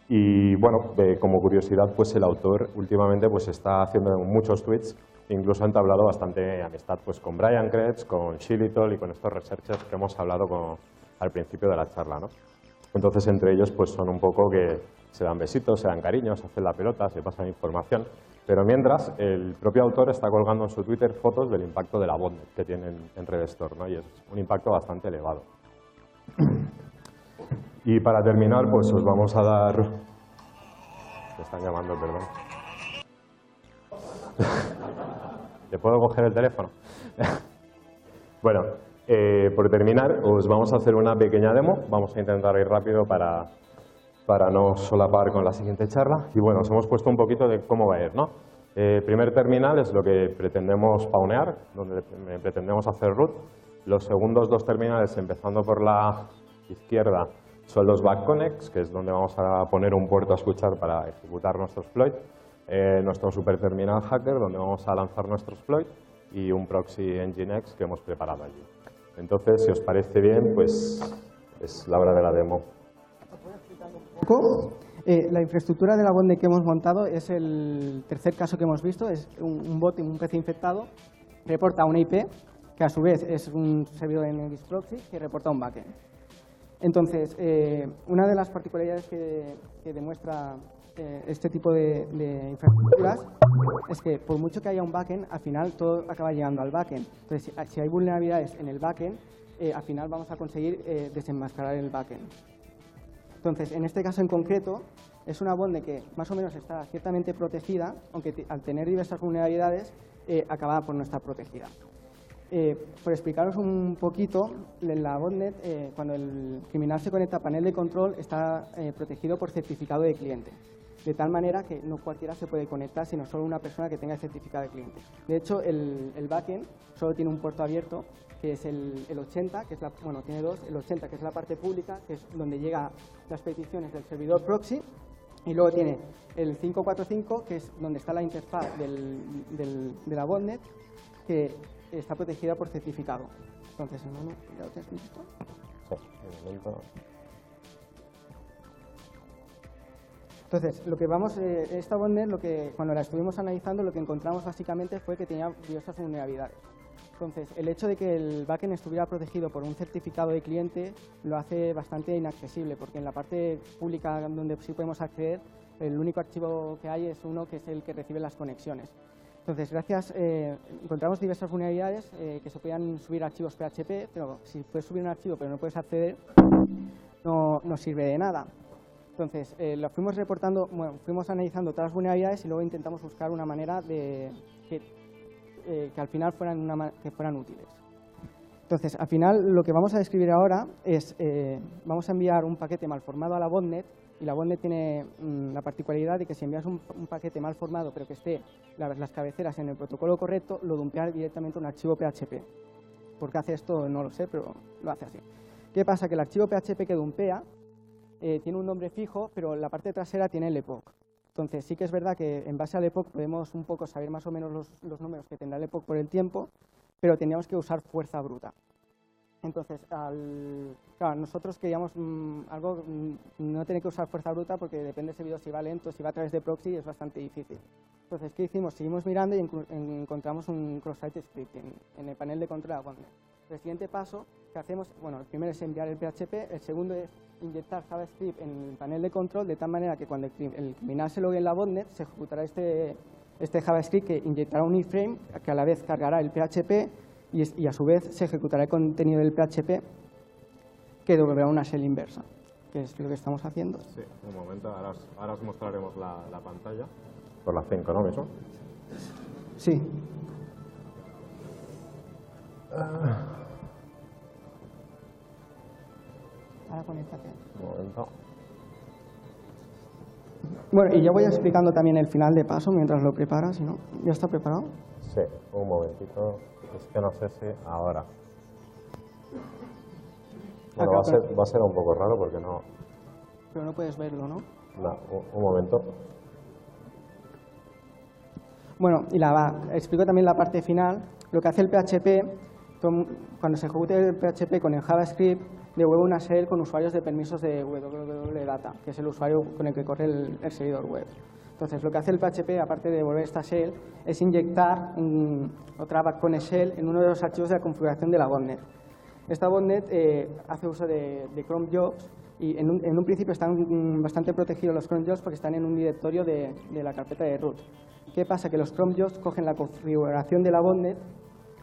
Y bueno, como curiosidad, pues el autor últimamente pues está haciendo muchos tweets, incluso ha entablado bastante amistad pues con Brian Krebs, con Xilitol y con estos researchers que hemos hablado al principio de la charla, ¿no? Entonces, entre ellos pues son un poco que se dan besitos, se dan cariños, se hacen la pelota, se pasan información, pero mientras el propio autor está colgando en su Twitter fotos del impacto de la botnet que tienen en Redstore, ¿no? Y es un impacto bastante elevado. Y para terminar, pues os vamos a dar... Me están llamando, perdón. ¿Te puedo coger el teléfono? Bueno, por terminar, os vamos a hacer una pequeña demo. Vamos a intentar ir rápido para no solapar con la siguiente charla. Y bueno, os hemos puesto un poquito de cómo va a ir, ¿no? El primer terminal es lo que pretendemos paunear, donde pretendemos hacer root. Los segundos 2 terminales, empezando por la izquierda, son los backconnects, que es donde vamos a poner un puerto a escuchar para ejecutar nuestros exploits. Nuestro superterminal hacker, donde vamos a lanzar nuestros exploits, y un proxy Nginx que hemos preparado allí. Entonces, si os parece bien, pues es la hora de la demo. La infraestructura de la botnet que hemos montado es el tercer caso que hemos visto. Es un bot, un PC infectado, reporta una IP, que a su vez es un servidor en Nginx proxy, que reporta un backend. Entonces, una de las particularidades que demuestra este tipo de infraestructuras es que por mucho que haya un backend, al final todo acaba llegando al backend. Entonces, si hay vulnerabilidades en el backend, al final vamos a conseguir desenmascarar el backend. Entonces, en este caso en concreto, es una botnet que más o menos está ciertamente protegida, aunque al tener diversas vulnerabilidades, acaba por no estar protegida. Por explicaros un poquito, en la botnet, cuando el criminal se conecta a panel de control, está protegido por certificado de cliente. De tal manera que no cualquiera se puede conectar, sino solo una persona que tenga el certificado de cliente. De hecho, el backend solo tiene un puerto abierto, que es el 80, que es tiene dos, el 80, que es la parte pública, que es donde llegan las peticiones del servidor proxy, y luego tiene el 545, que es donde está la interfaz de la botnet, que está protegida por certificado. Entonces, hermano, ¿ya lo tienes visto? Sí, un momento. Entonces, lo que esta botnet, cuando la estuvimos analizando, lo que encontramos básicamente fue que tenía diversas vulnerabilidades. Entonces, el hecho de que el backend estuviera protegido por un certificado de cliente lo hace bastante inaccesible, porque en la parte pública donde sí podemos acceder, el único archivo que hay es uno que es el que recibe las conexiones. Entonces, encontramos diversas vulnerabilidades que se podían subir archivos PHP, pero si puedes subir un archivo pero no puedes acceder, no sirve de nada. Entonces, lo fuimos reportando, fuimos analizando todas las vulnerabilidades y luego intentamos buscar una manera de que al final fueran útiles. Entonces, al final, lo que vamos a describir ahora es, vamos a enviar un paquete mal formado a la botnet, y la botnet tiene la particularidad de que si envías un paquete mal formado, pero que esté las cabeceras en el protocolo correcto, lo dumpea directamente a un archivo PHP. ¿Por qué hace esto? No lo sé, pero lo hace así. ¿Qué pasa? Que el archivo PHP que dumpea tiene un nombre fijo, pero la parte trasera tiene el epoch. Entonces, sí que es verdad que en base al epoch podemos un poco saber más o menos los números que tendrá el epoch por el tiempo, pero teníamos que usar fuerza bruta. Entonces, claro, nosotros queríamos no tener que usar fuerza bruta porque depende de ese vídeo si va lento, si va a través de proxy, es bastante difícil. Entonces, ¿qué hicimos? Seguimos mirando y encontramos un cross-site script en el panel de control de la botnet. El siguiente paso que hacemos, el primero es enviar el PHP, el segundo es inyectar JavaScript en el panel de control de tal manera que cuando el criminal se logue en la botnet se ejecutará este JavaScript que inyectará un iframe que a la vez cargará el PHP y a su vez se ejecutará el contenido del PHP que devolverá una shell inversa, que es lo que estamos haciendo. Sí, un momento, ahora os mostraremos la pantalla. Por la 5, ¿no? ¿Mismo? Sí. Ahora conéctate. Un momento. Bueno, y yo voy explicando también el final de paso mientras lo preparas, ¿no? ¿Ya está preparado? Sí, un momentito. Es que no sé si ahora. Bueno, va a ser un poco raro porque no... Pero no puedes verlo, ¿no? No, un momento. Bueno, y explico también la parte final. Lo que hace el PHP, cuando se ejecute el PHP con el JavaScript, devuelve una shell con usuarios de permisos de www.data, que es el usuario con el que corre el servidor web. Entonces, lo que hace el PHP, aparte de devolver esta shell, es inyectar otra backbone shell en uno de los archivos de la configuración de la botnet. Esta botnet hace uso de cron jobs y en un principio están bastante protegidos los cron jobs porque están en un directorio de la carpeta de root. ¿Qué pasa? Que los cron jobs cogen la configuración de la botnet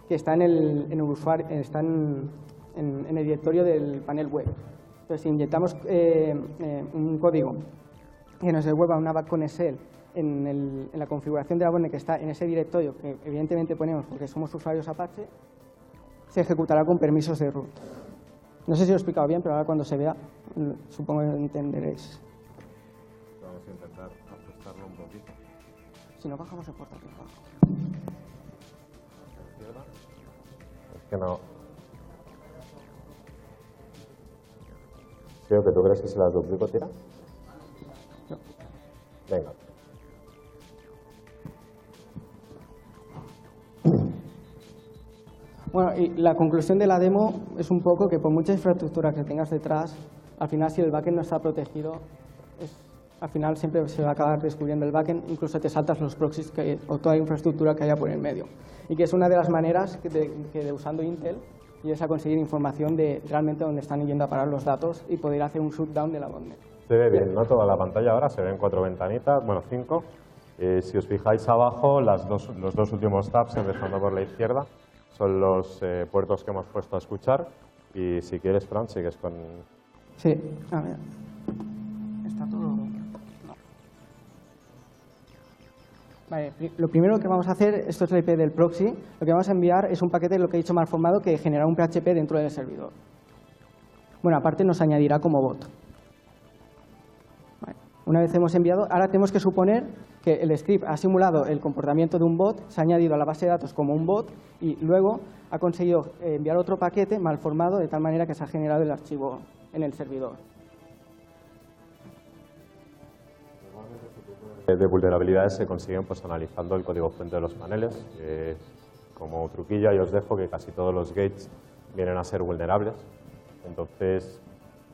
que está en el usuario, en el directorio del panel web. Entonces, si inyectamos un código que nos devuelva una backbone shell en la configuración de la botnet que está en ese directorio, que evidentemente ponemos porque somos usuarios Apache, se ejecutará con permisos de root. No sé si lo he explicado bien, pero ahora cuando se vea, supongo que lo entenderéis. Vamos a intentar ajustarlo un poquito. Si no, bajamos el portátil. Es que no... Creo que tú crees que si las duplico, tira. No. Venga. Bueno, y la conclusión de la demo es un poco que por mucha infraestructura que tengas detrás, al final si el backend no está protegido, al final siempre se va a acabar descubriendo el backend, incluso te saltas los proxies o toda la infraestructura que haya por el medio. Y que es una de las maneras que usando Intel y es a conseguir información de realmente dónde están yendo a parar los datos y poder hacer un shutdown de la botnet. Se ve bien, ¿no? Toda la pantalla ahora, se ven 4 ventanitas, bueno, 5. Si os fijáis abajo, los dos últimos tabs, empezando por la izquierda, son los puertos que hemos puesto a escuchar. Y si quieres, Fran, sigues con... Sí, a ver. Está todo... No. Vale, lo primero que vamos a hacer, esto es la IP del proxy, lo que vamos a enviar es un paquete, lo que he dicho mal formado, que genera un PHP dentro del servidor. Bueno, aparte nos añadirá como bot. Vale. Una vez hemos enviado, ahora tenemos que suponer que el script ha simulado el comportamiento de un bot, se ha añadido a la base de datos como un bot y luego ha conseguido enviar otro paquete mal formado de tal manera que se ha generado el archivo en el servidor. De vulnerabilidades se consiguen pues analizando el código fuente de los paneles. Como truquilla, yo os dejo que casi todos los gates vienen a ser vulnerables. Entonces,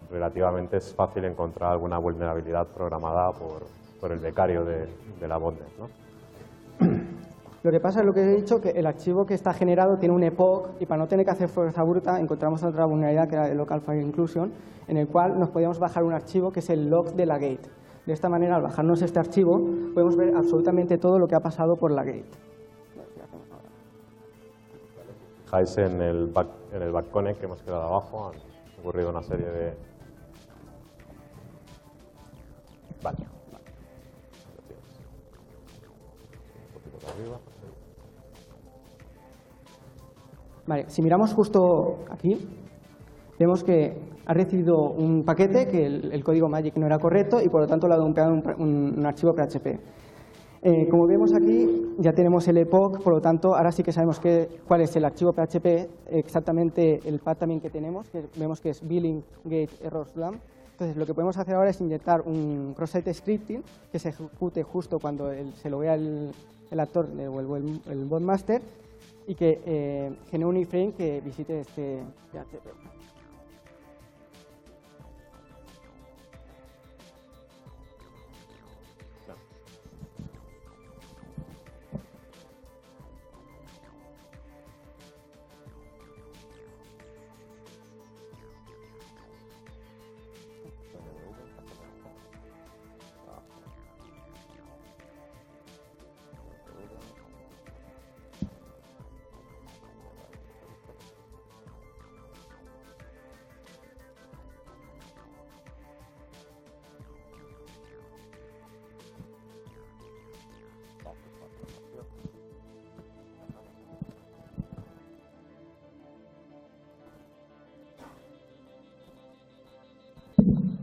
relativamente es fácil encontrar alguna vulnerabilidad programada por el becario de la botnet, ¿no? Lo que pasa es lo que he dicho, que el archivo que está generado tiene un epoch y para no tener que hacer fuerza bruta encontramos otra vulnerabilidad que era el Local File Inclusion, en el cual nos podíamos bajar un archivo que es el log de la gate. De esta manera, al bajarnos este archivo, podemos ver absolutamente todo lo que ha pasado por la gate. Fijáis en el backconnect que hemos quedado abajo, han ocurrido una serie de... Vale. Vale, si miramos justo aquí, vemos que ha recibido un paquete que el código Magic no era correcto y por lo tanto le ha dumpeado un archivo PHP. Como vemos aquí, ya tenemos el epoch, por lo tanto, ahora sí que sabemos cuál es el archivo PHP, exactamente el path también que tenemos, que vemos que es billing gate error slam. Entonces, lo que podemos hacer ahora es inyectar un cross-site scripting que se ejecute justo cuando se lo vea el actor o el botmaster y que genere un iframe que visite este PHP.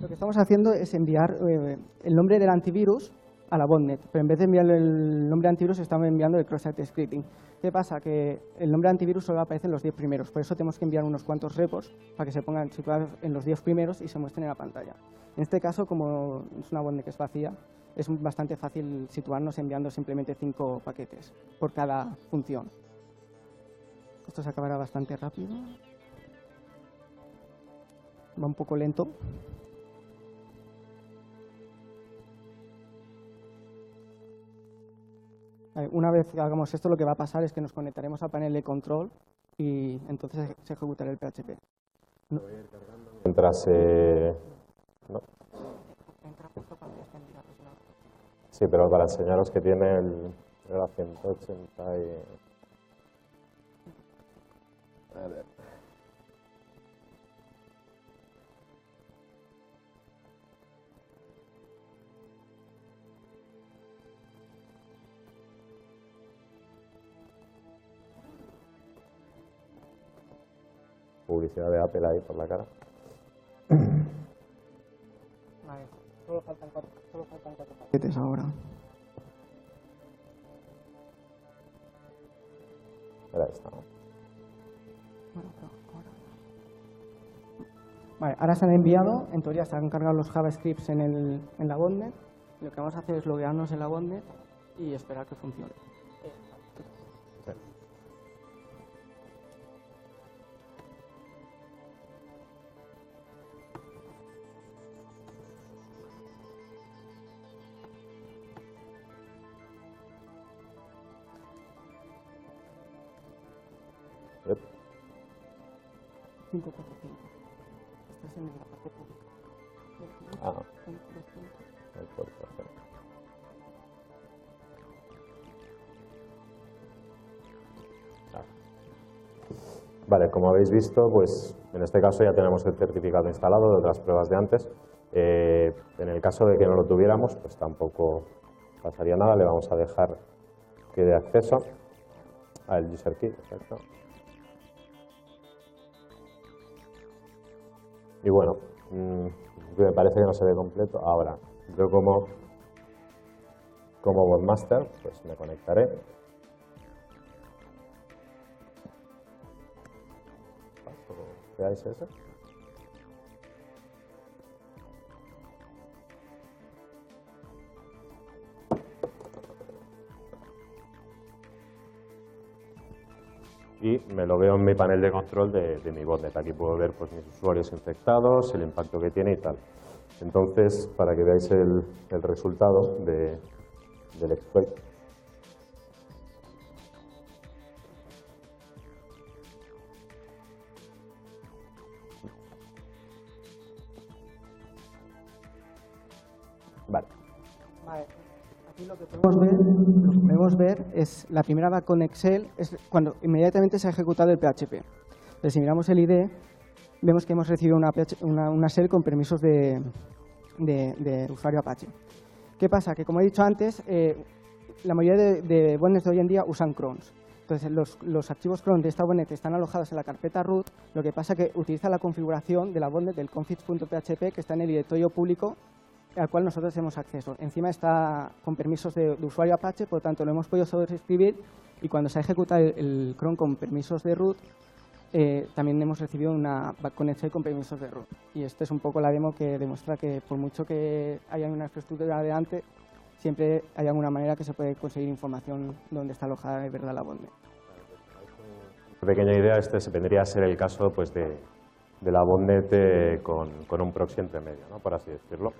Lo que estamos haciendo es enviar el nombre del antivirus a la botnet, pero en vez de enviarle el nombre de antivirus estamos enviando el cross-site scripting. ¿Qué pasa? Que el nombre de antivirus solo aparece en los 10 primeros, por eso tenemos que enviar unos cuantos repos para que se pongan situados en los 10 primeros y se muestren en la pantalla. En este caso, como es una botnet que es vacía, es bastante fácil situarnos enviando simplemente 5 paquetes por cada función. Esto se acabará bastante rápido. Va un poco lento. Una vez que hagamos esto, lo que va a pasar es que nos conectaremos al panel de control y entonces se ejecutará el PHP. No. Mientras... ¿no? Sí, pero para enseñaros que tiene el 180 y... A ver. Publicidad de Apple ahí por la cara. Vale, solo faltan 4 paquetes ahora. Ahora está, ¿no? Vale, ahora se han enviado, en teoría se han cargado los JavaScripts en la botnet. Lo que vamos a hacer es loguearnos en la botnet y esperar que funcione. Yep. 545. Estás en la parte pública. Ah. El puerto, sí. Vale, como habéis visto, pues en este caso ya tenemos el certificado instalado de otras pruebas de antes. En el caso de que no lo tuviéramos, pues tampoco pasaría nada. Le vamos a dejar que dé acceso al user key, exacto. Y bueno, me parece que no se ve completo. Ahora, yo como botmaster, pues me conectaré. ¿Veáis eso? Y me lo veo en mi panel de control de mi botnet. Aquí puedo ver pues, mis usuarios infectados, el impacto que tiene y tal. Entonces, para que veáis el resultado del exploit. Vale. Aquí lo que podemos ver es la primera va con Excel, es cuando inmediatamente se ha ejecutado el PHP. Entonces, si miramos el ID, vemos que hemos recibido una shell con permisos de usuario Apache. ¿Qué pasa? Que como he dicho antes, la mayoría de botnets de hoy en día usan crons. Entonces, los archivos cron de esta botnet están alojados en la carpeta root, lo que pasa que utiliza la configuración de la botnet del configs.php que está en el directorio público al cual nosotros tenemos acceso. Encima está con permisos de usuario Apache, por lo tanto lo hemos podido sobreescribir y cuando se ejecuta el cron con permisos de root, también hemos recibido una backconnect con permisos de root. Y esta es un poco la demo que demuestra que por mucho que haya una infraestructura delante, siempre hay alguna manera que se puede conseguir información donde está alojada de verdad la botnet. Una pequeña idea, este vendría a ser el caso pues, de la botnet con un proxy entre medio, ¿no? Por así decirlo.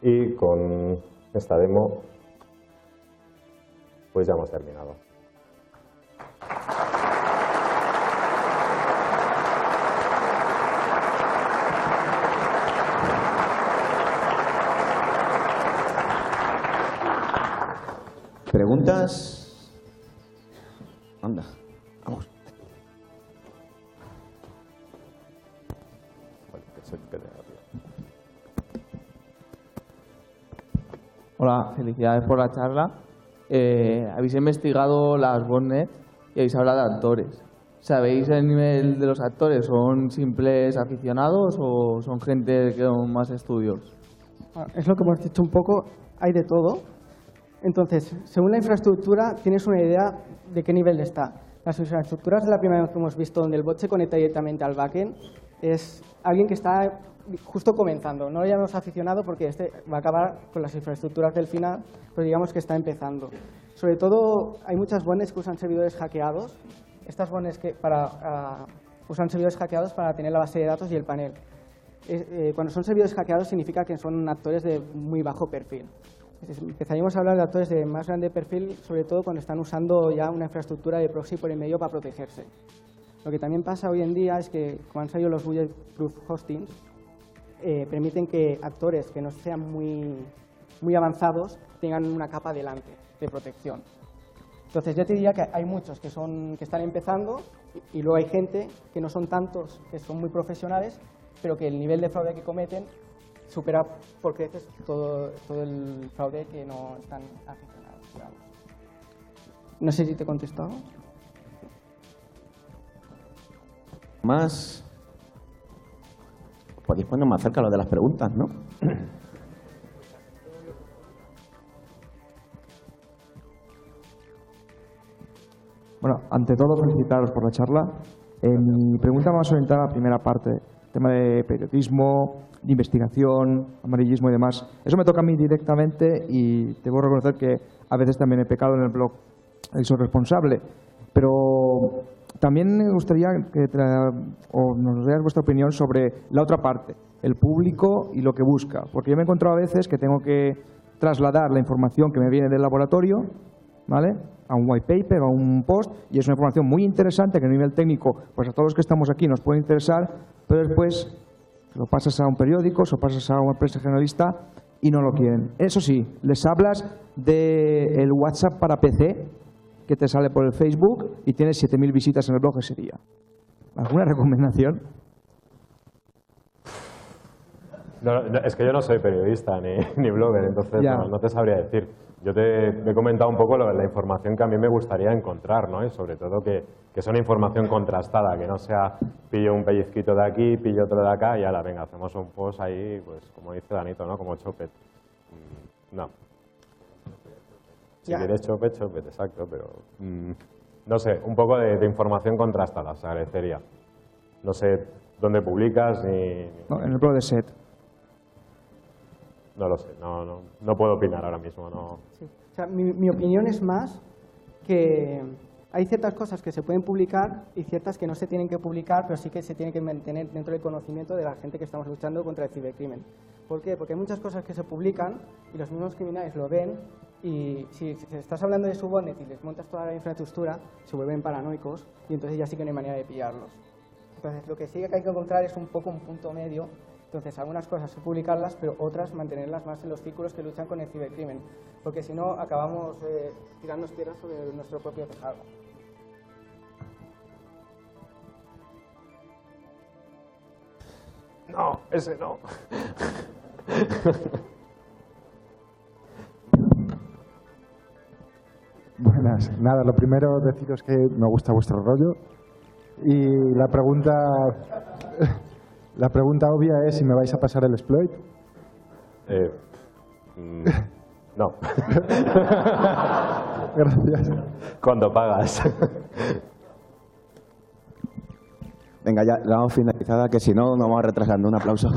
Y con esta demo pues ya hemos terminado. ¿Preguntas? Anda, vamos. Vale, que se quede rápido. Hola, felicidades por la charla. Habéis investigado las botnets y habéis hablado de actores. ¿Sabéis el nivel de los actores? ¿Son simples aficionados o son gente con más estudios? Es lo que hemos dicho un poco, hay de todo. Entonces, según la infraestructura, tienes una idea de qué nivel está. Las infraestructuras de la primera vez que hemos visto donde el bot se conecta directamente al backend es alguien que está justo comenzando. No lo llamamos aficionado porque este va a acabar con las infraestructuras del final, pero digamos que está empezando. Sobre todo, hay muchas botnets que usan servidores hackeados. Estas botnets que usan servidores hackeados para tener la base de datos y el panel. Cuando son servidores hackeados significa que son actores de muy bajo perfil. Empezaríamos a hablar de actores de más grande perfil, sobre todo cuando están usando ya una infraestructura de proxy por el medio para protegerse. Lo que también pasa hoy en día es que, como han salido los bulletproof hostings, permiten que actores que no sean muy avanzados tengan una capa delante de protección. Entonces, yo te diría que hay muchos que están empezando y luego hay gente que no son tantos, que son muy profesionales, pero que el nivel de fraude que cometen supera por creces todo el fraude que no están aficionados, digamos. No sé si te he contestado. Más. Podéis poner más cerca lo de las preguntas, ¿no? Bueno, ante todo, felicitaros por la charla. Mi pregunta más orientada a la primera parte, tema de periodismo, de investigación, amarillismo y demás. Eso me toca a mí directamente y debo reconocer que a veces también he pecado en el blog y soy responsable. Pero también me gustaría que nos dieras vuestra opinión sobre la otra parte, el público y lo que busca. Porque yo me he encontrado a veces que tengo que trasladar la información que me viene del laboratorio, ¿vale?, a un white paper, a un post, y es una información muy interesante que a nivel técnico, pues a todos los que estamos aquí nos puede interesar, pero después lo pasas a un periódico, lo pasas a una empresa generalista y no lo quieren. Eso sí, les hablas del WhatsApp para PC, que te sale por el Facebook y tienes 7.000 visitas en el blog ese día. ¿Alguna recomendación? No, es que yo no soy periodista ni blogger, entonces no te sabría decir. Yo te he comentado un poco la información que a mí me gustaría encontrar, ¿no? Y sobre todo que sea una información contrastada, que no sea pillo un pellizquito de aquí, pillo otro de acá y ala, venga, hacemos un post ahí, pues como dice Danito, ¿no? Como Chopet. No. Si quieres Chopet, exacto, pero no sé, un poco de información contrastada, se agradecería. No sé dónde publicas ni... No, en el blog de SET. No lo sé, no puedo opinar ahora mismo. No. Sí. O sea, mi opinión es más que hay ciertas cosas que se pueden publicar y ciertas que no se tienen que publicar, pero sí que se tienen que mantener dentro del conocimiento de la gente que estamos luchando contra el cibercrimen. ¿Por qué? Porque hay muchas cosas que se publican y los mismos criminales lo ven y si estás hablando de su botnet y les montas toda la infraestructura, se vuelven paranoicos y entonces ya sí que no hay manera de pillarlos. Entonces, lo que sí que hay que encontrar es un poco un punto medio. Entonces, algunas cosas publicarlas, pero otras mantenerlas más en los círculos que luchan con el cibercrimen. Porque si no, acabamos tirándonos piedras sobre nuestro propio tejado. No, ese no. Buenas. Nada, lo primero deciros que me gusta vuestro rollo. Y la pregunta obvia es si me vais a pasar el exploit. No. Gracias. Cuando pagas. Venga, ya la vamos finalizada, que si no nos vamos retrasando. Un aplauso.